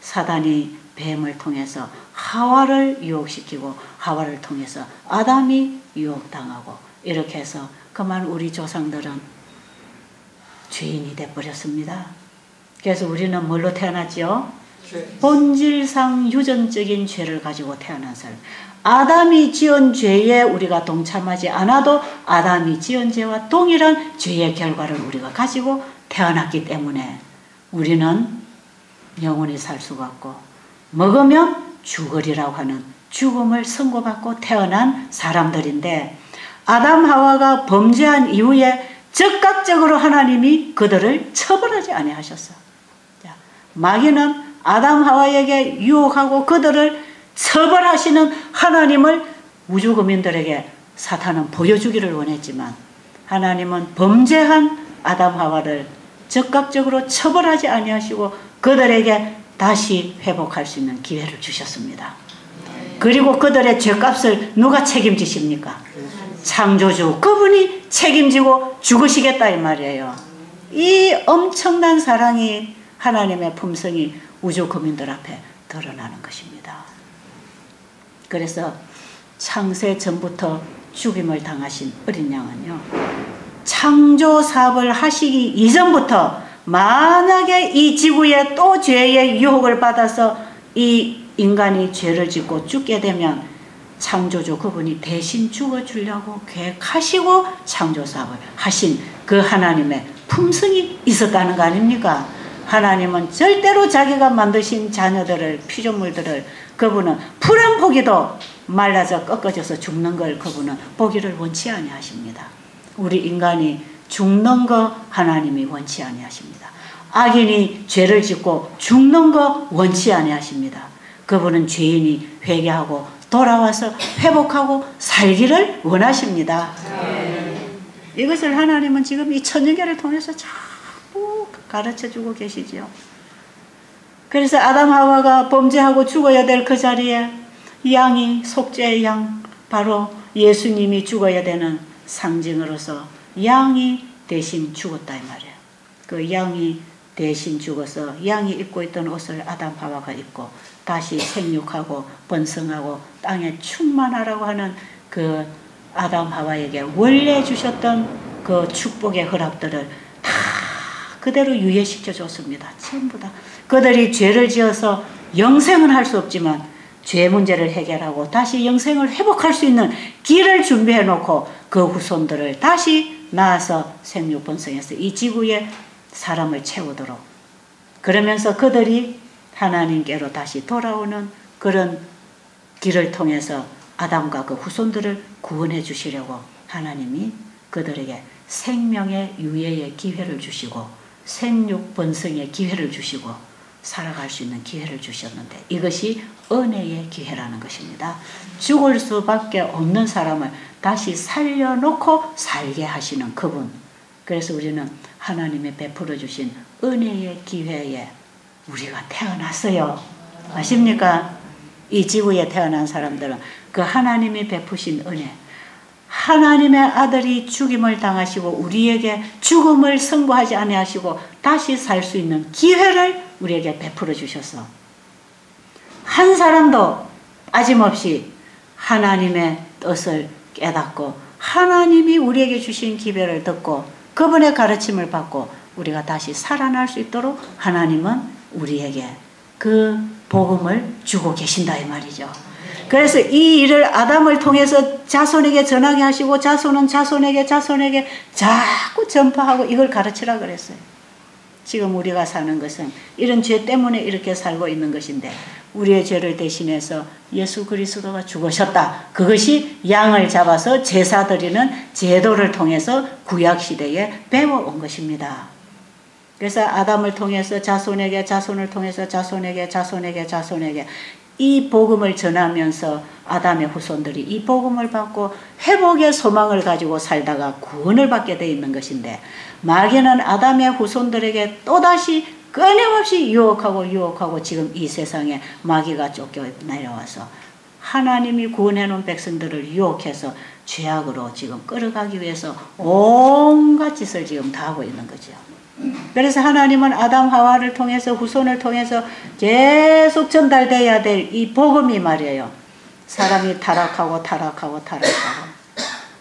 사단이 뱀을 통해서 하와를 유혹시키고 하와를 통해서 아담이 유혹당하고, 이렇게 해서 그만 우리 조상들은 죄인이 돼버렸습니다. 그래서 우리는 뭘로 태어났죠? 본질상 유전적인 죄를 가지고 태어난 사람. 아담이 지은 죄에 우리가 동참하지 않아도 아담이 지은 죄와 동일한 죄의 결과를 우리가 가지고 태어났기 때문에 우리는 영원히 살 수가 없고, 먹으면 죽으리라고 하는 죽음을 선고받고 태어난 사람들인데, 아담 하와가 범죄한 이후에 즉각적으로 하나님이 그들을 처벌하지 아니하셨어. 자, 마귀는 아담 하와에게 유혹하고 그들을 처벌하시는 하나님을 우주 국민들에게 사탄은 보여주기를 원했지만, 하나님은 범죄한 아담 하와를 즉각적으로 처벌하지 아니하시고 그들에게 다시 회복할 수 있는 기회를 주셨습니다. 그리고 그들의 죄값을 누가 책임지십니까? 창조주 그분이 책임지고 죽으시겠다 이 말이에요. 이 엄청난 사랑이 하나님의 품성이 우주 거민들 앞에 드러나는 것입니다. 그래서 창세 전부터 죽임을 당하신 어린 양은요, 창조 사업을 하시기 이전부터 만약에 이 지구에 또 죄의 유혹을 받아서 이 인간이 죄를 짓고 죽게 되면 창조주 그분이 대신 죽어주려고 계획하시고 창조 사업을 하신 그 하나님의 품성이 있었다는 거 아닙니까? 하나님은 절대로 자기가 만드신 자녀들을, 피조물들을 그분은 풀 한 포기도 말라져 꺾어져서 죽는 걸 그분은 보기를 원치 아니하십니다. 우리 인간이 죽는 거 하나님이 원치 아니하십니다. 악인이 죄를 짓고 죽는 거 원치 아니하십니다. 그분은 죄인이 회개하고 돌아와서 회복하고 살기를 원하십니다. 이것을 하나님은 지금 이 천년계를 통해서 자꾸 가르쳐주고 계시지요. 그래서 아담 하와가 범죄하고 죽어야 될 그 자리에 양이, 속죄의 양, 바로 예수님이 죽어야 되는 상징으로서 양이 대신 죽었다 이 말이에요. 그 양이 대신 죽어서 양이 입고 있던 옷을 아담 하와가 입고 다시 생육하고 번성하고 땅에 충만하라고 하는 그 아담 하와에게 원래 주셨던 그 축복의 허락들을 다 그대로 유예시켜 줬습니다. 전부 다. 그들이 죄를 지어서 영생은 할 수 없지만 죄 문제를 해결하고 다시 영생을 회복할 수 있는 길을 준비해 놓고 그 후손들을 다시 낳아서 생육 번성해서 이 지구에 사람을 채우도록, 그러면서 그들이 하나님께로 다시 돌아오는 그런 길을 통해서 아담과 그 후손들을 구원해 주시려고 하나님이 그들에게 생명의 유예의 기회를 주시고 생육 번성의 기회를 주시고 살아갈 수 있는 기회를 주셨는데, 이것이 은혜의 기회라는 것입니다. 죽을 수밖에 없는 사람을 다시 살려놓고 살게 하시는 그분. 그래서 우리는 하나님이 베풀어 주신 은혜의 기회에 우리가 태어났어요. 아십니까? 이 지구에 태어난 사람들은 그 하나님이 베푸신 은혜, 하나님의 아들이 죽임을 당하시고 우리에게 죽음을 선고하지 아니하시고 다시 살 수 있는 기회를 우리에게 베풀어 주셔서 한 사람도 빠짐없이 하나님의 뜻을 깨닫고 하나님이 우리에게 주신 기회를 듣고 그분의 가르침을 받고 우리가 다시 살아날 수 있도록 하나님은 우리에게 그 복음을 주고 계신다 이 말이죠. 그래서 이 일을 아담을 통해서 자손에게 전하게 하시고 자손은 자손에게 자꾸 전파하고 이걸 가르치라 그랬어요. 지금 우리가 사는 것은 이런 죄 때문에 이렇게 살고 있는 것인데 우리의 죄를 대신해서 예수 그리스도가 죽으셨다. 그것이 양을 잡아서 제사 드리는 제도를 통해서 구약시대에 배워온 것입니다. 그래서 아담을 통해서 자손에게, 자손을 통해서 자손에게 이 복음을 전하면서 아담의 후손들이 이 복음을 받고 회복의 소망을 가지고 살다가 구원을 받게 되어 있는 것인데, 마귀는 아담의 후손들에게 또다시 끊임없이 유혹하고 지금 이 세상에 마귀가 쫓겨 내려와서 하나님이 구원해 놓은 백성들을 유혹해서 죄악으로 지금 끌어가기 위해서 온갖 짓을 지금 다 하고 있는 거죠. 그래서 하나님은 아담 하와를 통해서 후손을 통해서 계속 전달돼야 될 이 복음이 말이에요. 사람이 타락하고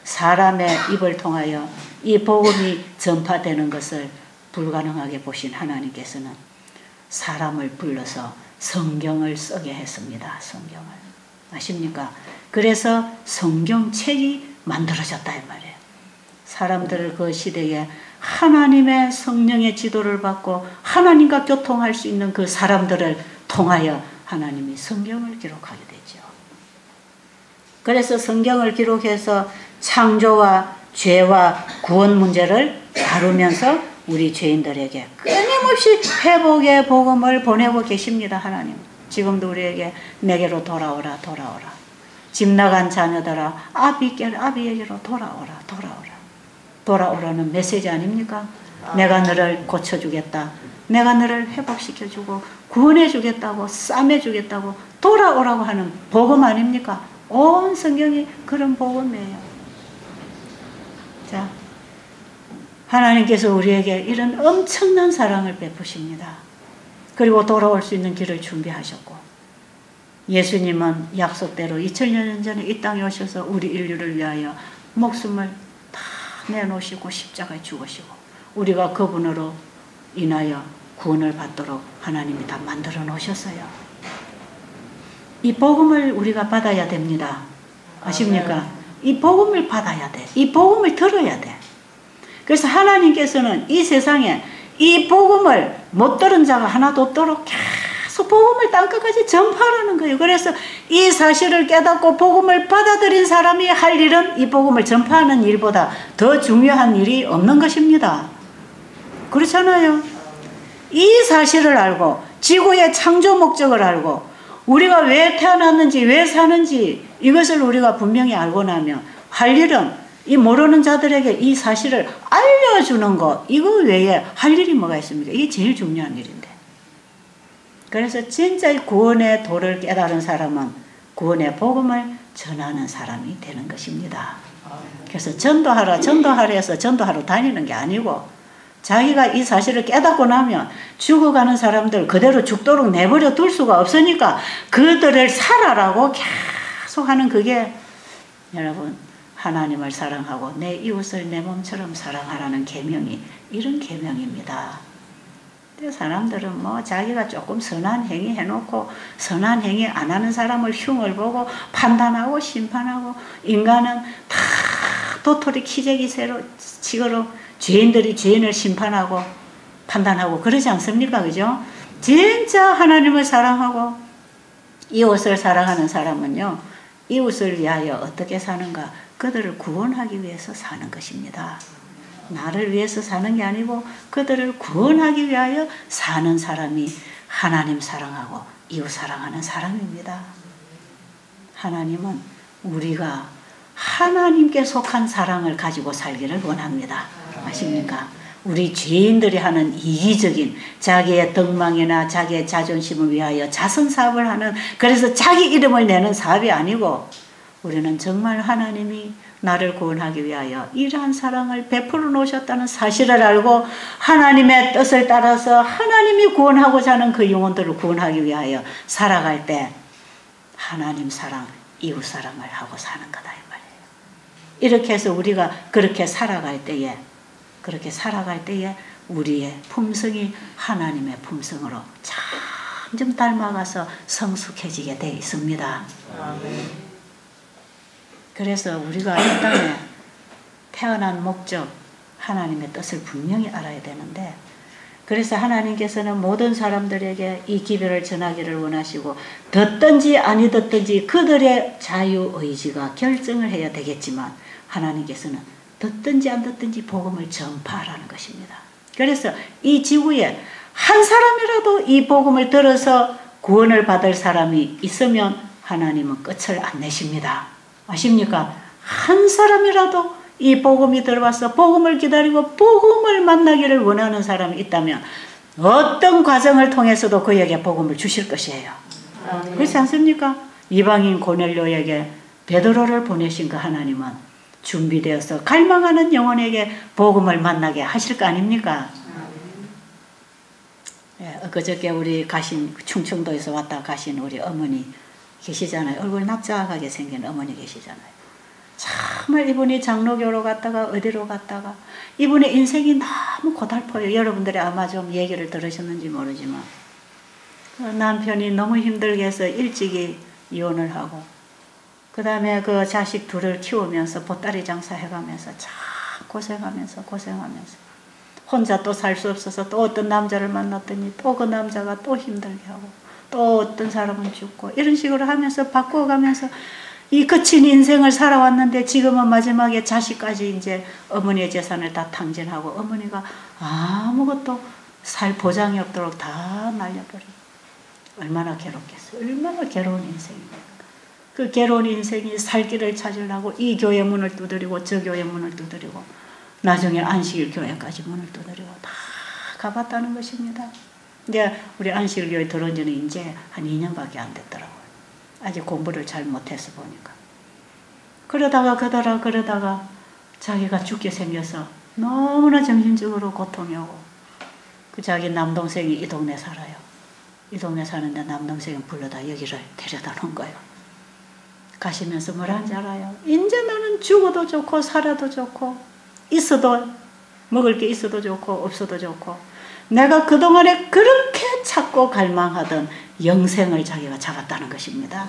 사람의 입을 통하여 이 복음이 전파되는 것을 불가능하게 보신 하나님께서는 사람을 불러서 성경을 쓰게 했습니다. 성경을. 아십니까? 그래서 성경책이 만들어졌다 이 말이에요. 사람들을 그 시대에 하나님의 성령의 지도를 받고 하나님과 교통할 수 있는 그 사람들을 통하여 하나님이 성경을 기록하게 되죠. 그래서 성경을 기록해서 창조와 죄와 구원 문제를 다루면서 우리 죄인들에게 끊임없이 회복의 복음을 보내고 계십니다. 하나님. 지금도 우리에게 내게로 돌아오라. 집 나간 자녀들아 아비에게로 돌아오라. 돌아오라는 메시지 아닙니까? 내가 너를 고쳐주겠다. 내가 너를 회복시켜주고 구원해주겠다고, 싸매주겠다고 돌아오라고 하는 복음 아닙니까? 온 성경이 그런 복음이에요. 자, 하나님께서 우리에게 이런 엄청난 사랑을 베푸십니다. 그리고 돌아올 수 있는 길을 준비하셨고, 예수님은 약속대로 2000년 전에 이 땅에 오셔서 우리 인류를 위하여 목숨을 다 내놓으시고 십자가에 죽으시고, 우리가 그분으로 인하여 구원을 받도록 하나님이 다 만들어 놓으셨어요. 이 복음을 우리가 받아야 됩니다. 아십니까? 이 복음을 받아야 돼. 이 복음을 들어야 돼. 그래서 하나님께서는 이 세상에 이 복음을 못 들은 자가 하나도 없도록 계속 복음을 땅끝까지 전파하라는 거예요. 그래서 이 사실을 깨닫고 복음을 받아들인 사람이 할 일은 이 복음을 전파하는 일보다 더 중요한 일이 없는 것입니다. 그렇잖아요. 이 사실을 알고 지구의 창조 목적을 알고 우리가 왜 태어났는지 왜 사는지 이것을 우리가 분명히 알고 나면 할 일은 이 모르는 자들에게 이 사실을 알려주는 것, 이거 외에 할 일이 뭐가 있습니까? 이게 제일 중요한 일인데. 그래서 진짜 이 구원의 도를 깨달은 사람은 구원의 복음을 전하는 사람이 되는 것입니다. 그래서 전도하라 해서 전도하러 다니는 게 아니고, 자기가 이 사실을 깨닫고 나면 죽어가는 사람들 그대로 죽도록 내버려 둘 수가 없으니까 그들을 살아라고 계속 하는, 그게 여러분 하나님을 사랑하고 내 이웃을 내 몸처럼 사랑하라는 계명이 이런 계명입니다. 근데 사람들은 뭐 자기가 조금 선한 행위 해놓고 선한 행위 안 하는 사람을 흉을 보고 판단하고 심판하고, 인간은 다 도토리 키재기 식으로 죄인들이 죄인을 심판하고 판단하고 그러지 않습니까? 그죠? 진짜 하나님을 사랑하고 이웃을 사랑하는 사람은요, 이웃을 위하여 어떻게 사는가? 그들을 구원하기 위해서 사는 것입니다. 나를 위해서 사는 게 아니고 그들을 구원하기 위하여 사는 사람이 하나님 사랑하고 이웃 사랑하는 사람입니다. 하나님은 우리가 하나님께 속한 사랑을 가지고 살기를 원합니다. 아십니까? 우리 죄인들이 하는 이기적인 자기의 덕망이나 자기의 자존심을 위하여 자선사업을 하는, 그래서 자기 이름을 내는 사업이 아니고, 우리는 정말 하나님이 나를 구원하기 위하여 이러한 사랑을 베풀어 놓으셨다는 사실을 알고 하나님의 뜻을 따라서 하나님이 구원하고자 하는 그 영혼들을 구원하기 위하여 살아갈 때 하나님 사랑, 이웃 사랑을 하고 사는 거다 이 말이에요. 이렇게 해서 우리가 그렇게 살아갈 때에 우리의 품성이 하나님의 품성으로 점점 닮아가서 성숙해지게 되어 있습니다. 그래서 우리가 이 땅에 태어난 목적, 하나님의 뜻을 분명히 알아야 되는데, 그래서 하나님께서는 모든 사람들에게 이 기별을 전하기를 원하시고, 듣든지 아니 듣든지 그들의 자유의지가 결정을 해야 되겠지만, 하나님께서는 듣든지 안 듣든지 복음을 전파하라는 것입니다. 그래서 이 지구에 한 사람이라도 이 복음을 들어서 구원을 받을 사람이 있으면 하나님은 끝을 안 내십니다. 아십니까? 한 사람이라도 이 복음이 들어와서 복음을 기다리고 복음을 만나기를 원하는 사람이 있다면 어떤 과정을 통해서도 그에게 복음을 주실 것이에요. 그렇지 않습니까? 이방인 고넬료에게 베드로를 보내신 그 하나님은 준비되어서 갈망하는 영혼에게 복음을 만나게 하실 거 아닙니까? 그저께 우리 가신 충청도에서 왔다 가신 우리 어머니 계시잖아요. 얼굴 납작하게 생긴 어머니 계시잖아요. 정말 이분이 장로교로 갔다가 어디로 갔다가 이분의 인생이 너무 고달퍼요. 여러분들이 아마 좀 얘기를 들으셨는지 모르지만 남편이 너무 힘들게 해서 일찍이 이혼을 하고, 그 다음에 그 자식 둘을 키우면서 보따리 장사 해가면서 참 고생하면서 혼자 또 살 수 없어서 또 어떤 남자를 만났더니 또 그 남자가 또 힘들게 하고 또 어떤 사람은 죽고, 이런 식으로 하면서 바꿔가면서 이 거친 인생을 살아왔는데, 지금은 마지막에 자식까지 이제 어머니의 재산을 다 탕진하고 어머니가 아무것도 살 보장이 없도록 다 날려버리고, 얼마나 괴롭겠어요. 얼마나 괴로운 인생입니까? 그 괴로운 인생이 살 길을 찾으려고 이 교회 문을 두드리고 저 교회 문을 두드리고 나중에 안식일 교회까지 문을 두드리고 다 가봤다는 것입니다. 이제 우리 안식일 교회 들어온 지는 이제 한 2년밖에 안 됐더라고요. 아직 공부를 잘 못해서 보니까. 그러다가 자기가 죽게 생겨서 너무나 정신적으로 고통이 오고, 그 자기 남동생이 이 동네 살아요. 이 동네 사는데 남동생이 불러다 여기를 데려다 놓은 거예요. 가시면서 뭐라는지 알아요? 이제 나는 죽어도 좋고 살아도 좋고, 있어도 먹을 게 있어도 좋고 없어도 좋고, 내가 그동안에 그렇게 찾고 갈망하던 영생을 자기가 잡았다는 것입니다.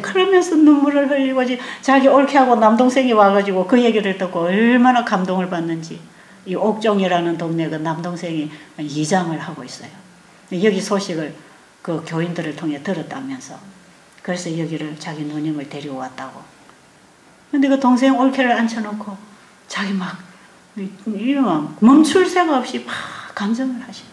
그러면서 눈물을 흘리고, 자기 옳게 하고 남동생이 와가지고 그 얘기를 듣고 얼마나 감동을 받는지. 이 옥종이라는 동네 그 남동생이 이장을 하고 있어요. 여기 소식을 그 교인들을 통해 들었다면서, 그래서 여기를 자기 누님을 데리고 왔다고. 근데 그 동생 옳게를 앉혀놓고 자기 막 멈출 새가 없이 막 감정을 하셔.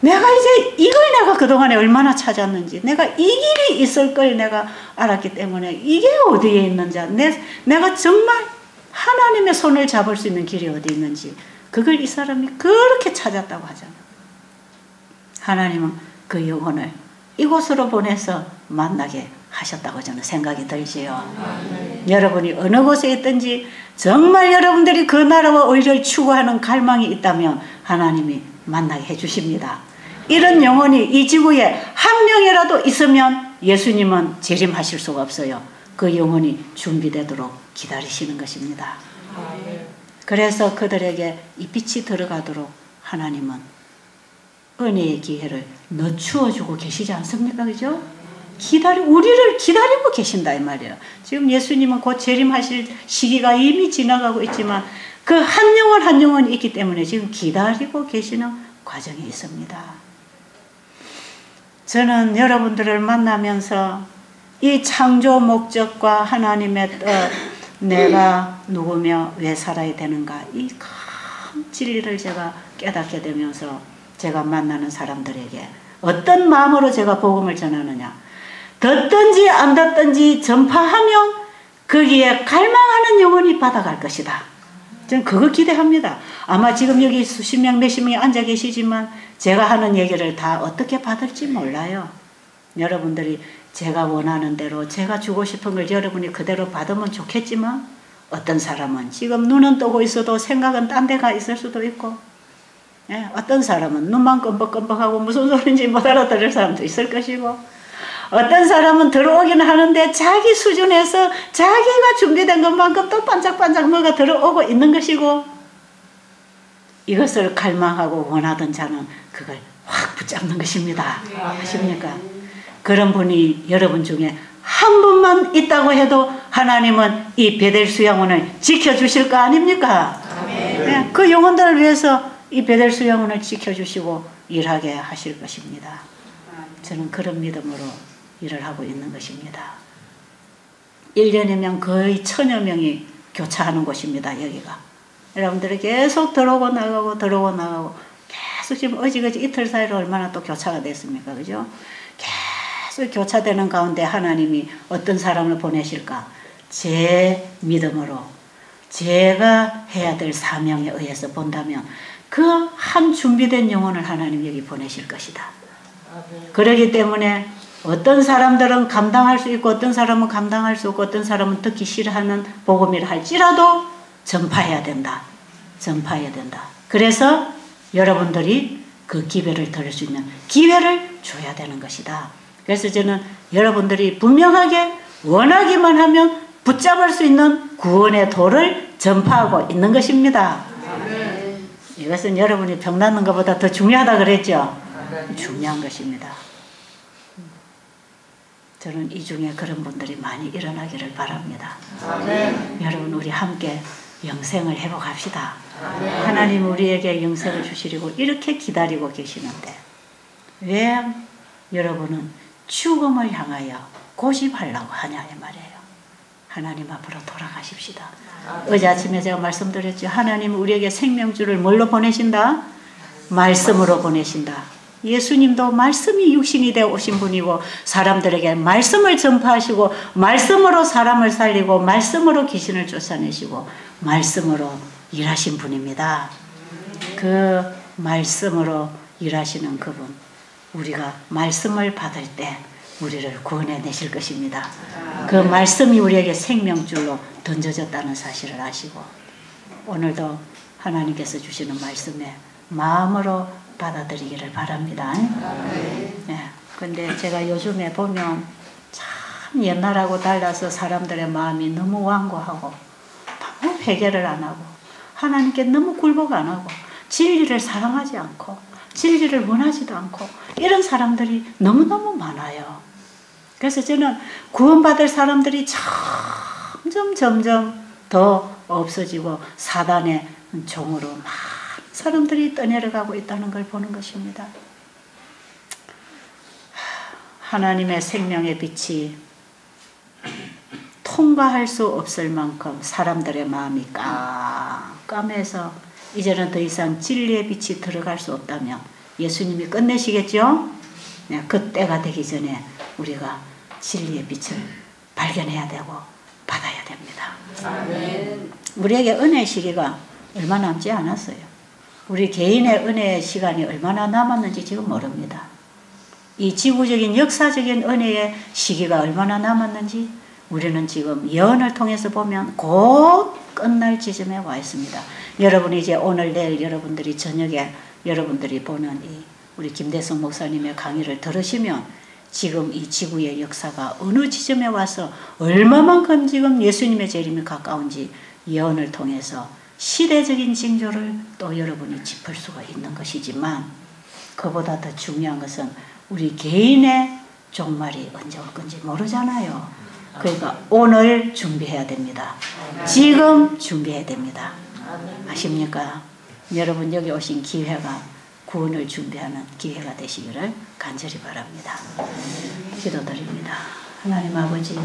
내가 이제 이걸 내가 그동안에 얼마나 찾았는지, 내가 이 길이 있을 걸 내가 알았기 때문에 이게 어디에 있는지, 내가 정말 하나님의 손을 잡을 수 있는 길이 어디 있는지, 그걸 이 사람이 그렇게 찾았다고 하잖아요. 하나님은 그 영혼을 이곳으로 보내서 만나게 하셨다고 저는 생각이 들지요. 여러분이 어느 곳에 있든지 정말 여러분들이 그 나라와 의를 추구하는 갈망이 있다면 하나님이 만나게 해주십니다. 이런 영혼이 이 지구에 한 명이라도 있으면 예수님은 재림하실 수가 없어요. 그 영혼이 준비되도록 기다리시는 것입니다. 그래서 그들에게 이 빛이 들어가도록 하나님은 은혜의 기회를 늦추어주고 계시지 않습니까? 그죠? 우리를 기다리고 계신다 이 말이에요. 지금 예수님은 곧 재림하실 시기가 이미 지나가고 있지만 그 한 영혼 한 영혼이 있기 때문에 지금 기다리고 계시는 과정이 있습니다. 저는 여러분들을 만나면서 이 창조 목적과 하나님의 뜻, 내가 누구며 왜 살아야 되는가, 이 큰 진리를 제가 깨닫게 되면서 제가 만나는 사람들에게 어떤 마음으로 제가 복음을 전하느냐, 듣든지 안 듣든지 전파하면 거기에 갈망하는 영혼이 받아갈 것이다. 저는 그거 기대합니다. 아마 지금 여기 수십 명 몇십 명이 앉아 계시지만 제가 하는 얘기를 다 어떻게 받을지 몰라요. 여러분들이 제가 원하는 대로, 제가 주고 싶은 걸 여러분이 그대로 받으면 좋겠지만, 어떤 사람은 지금 눈은 뜨고 있어도 생각은 딴 데가 있을 수도 있고, 어떤 사람은 눈만 껌뻑껌뻑하고 무슨 소리인지 못 알아들을 사람도 있을 것이고, 어떤 사람은 들어오기는 하는데 자기 수준에서 자기가 준비된 것만큼 또 반짝반짝 뭐가 들어오고 있는 것이고, 이것을 갈망하고 원하던 자는 그걸 확 붙잡는 것입니다. 아십니까? 그런 분이 여러분 중에 한 분만 있다고 해도 하나님은 이 베델 수양원을 지켜주실 거 아닙니까? 네, 그 영혼들을 위해서 이 베델 수양원을 지켜주시고 일하게 하실 것입니다. 저는 그런 믿음으로 일을 하고 있는 것입니다. 1년이면 거의 1000여 명이 교차하는 곳입니다. 여기가. 여러분들이 계속 들어오고 나가고 들어오고 나가고 계속 지금 어지거지 이틀 사이로 얼마나 또 교차가 됐습니까? 그죠? 계속 교차되는 가운데 하나님이 어떤 사람을 보내실까? 제 믿음으로 제가 해야 될 사명에 의해서 본다면 그 한 준비된 영혼을 하나님 여기 보내실 것이다. 그렇기 때문에 어떤 사람들은 감당할 수 있고 어떤 사람은 감당할 수 없고 어떤 사람은 듣기 싫어하는 복음이라 할지라도 전파해야 된다. 전파해야 된다. 그래서 여러분들이 그 기회를 들을 수 있는 기회를 줘야 되는 것이다. 그래서 저는 여러분들이 분명하게 원하기만 하면 붙잡을 수 있는 구원의 도를 전파하고 있는 것입니다. 이것은 여러분이 병 낫는 것보다 더 중요하다 그랬죠? 중요한 것입니다. 저는 이 중에 그런 분들이 많이 일어나기를 바랍니다. 여러분 우리 함께 영생을 회복합시다. 하나님 우리에게 영생을 주시려고 이렇게 기다리고 계시는데 왜 여러분은 죽음을 향하여 고집하려고 하냐 이 말이에요. 하나님 앞으로 돌아가십시다. 어제 아침에 제가 말씀드렸죠. 하나님 우리에게 생명주를 뭘로 보내신다? 말씀으로 보내신다. 예수님도 말씀이 육신이 되어 오신 분이고 사람들에게 말씀을 전파하시고 말씀으로 사람을 살리고 말씀으로 귀신을 쫓아내시고 말씀으로 일하신 분입니다. 그 말씀으로 일하시는 그분, 우리가 말씀을 받을 때 우리를 구원해내실 것입니다. 그 말씀이 우리에게 생명줄로 던져졌다는 사실을 아시고 오늘도 하나님께서 주시는 말씀에 마음으로 받아들이기를 바랍니다. 네. 근데 제가 요즘에 보면 참 옛날하고 달라서 사람들의 마음이 너무 완고하고 너무 회개를 안 하고 하나님께 너무 굴복 안 하고 진리를 사랑하지 않고 진리를 원하지도 않고 이런 사람들이 너무너무 많아요. 그래서 저는 구원받을 사람들이 점점 더 없어지고 사단의 종으로 많은 사람들이 떠내려가고 있다는 걸 보는 것입니다. 하나님의 생명의 빛이 통과할 수 없을 만큼 사람들의 마음이 깜깜해서 이제는 더 이상 진리의 빛이 들어갈 수 없다면 예수님이 끝내시겠죠? 그 때가 되기 전에 우리가 진리의 빛을 발견해야 되고 받아야 됩니다. 아멘. 우리에게 은혜의 시기가 얼마 남지 않았어요. 우리 개인의 은혜의 시간이 얼마나 남았는지 지금 모릅니다. 이 지구적인 역사적인 은혜의 시기가 얼마나 남았는지 우리는 지금 예언을 통해서 보면 곧 끝날 지점에 와 있습니다. 여러분이 이제 오늘 내일 여러분들이 저녁에 여러분들이 보는 이 우리 김대성 목사님의 강의를 들으시면 지금 이 지구의 역사가 어느 지점에 와서 얼마만큼 지금 예수님의 재림이 가까운지 예언을 통해서 시대적인 징조를 또 여러분이 짚을 수가 있는 것이지만 그보다 더 중요한 것은 우리 개인의 종말이 언제 올 건지 모르잖아요. 그러니까 오늘 준비해야 됩니다. 지금 준비해야 됩니다. 아십니까? 여러분 여기 오신 기회가 구원을 준비하는 기회가 되시기를 간절히 바랍니다. 기도드립니다. 하나님 아버지,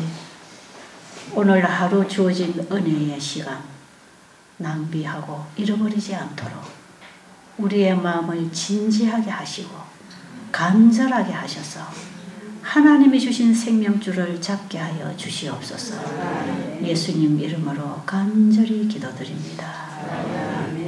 오늘 하루 주어진 은혜의 시간 낭비하고 잃어버리지 않도록 우리의 마음을 진지하게 하시고 간절하게 하셔서 하나님이 주신 생명줄을 잡게 하여 주시옵소서. 예수님 이름으로 간절히 기도드립니다. 아멘.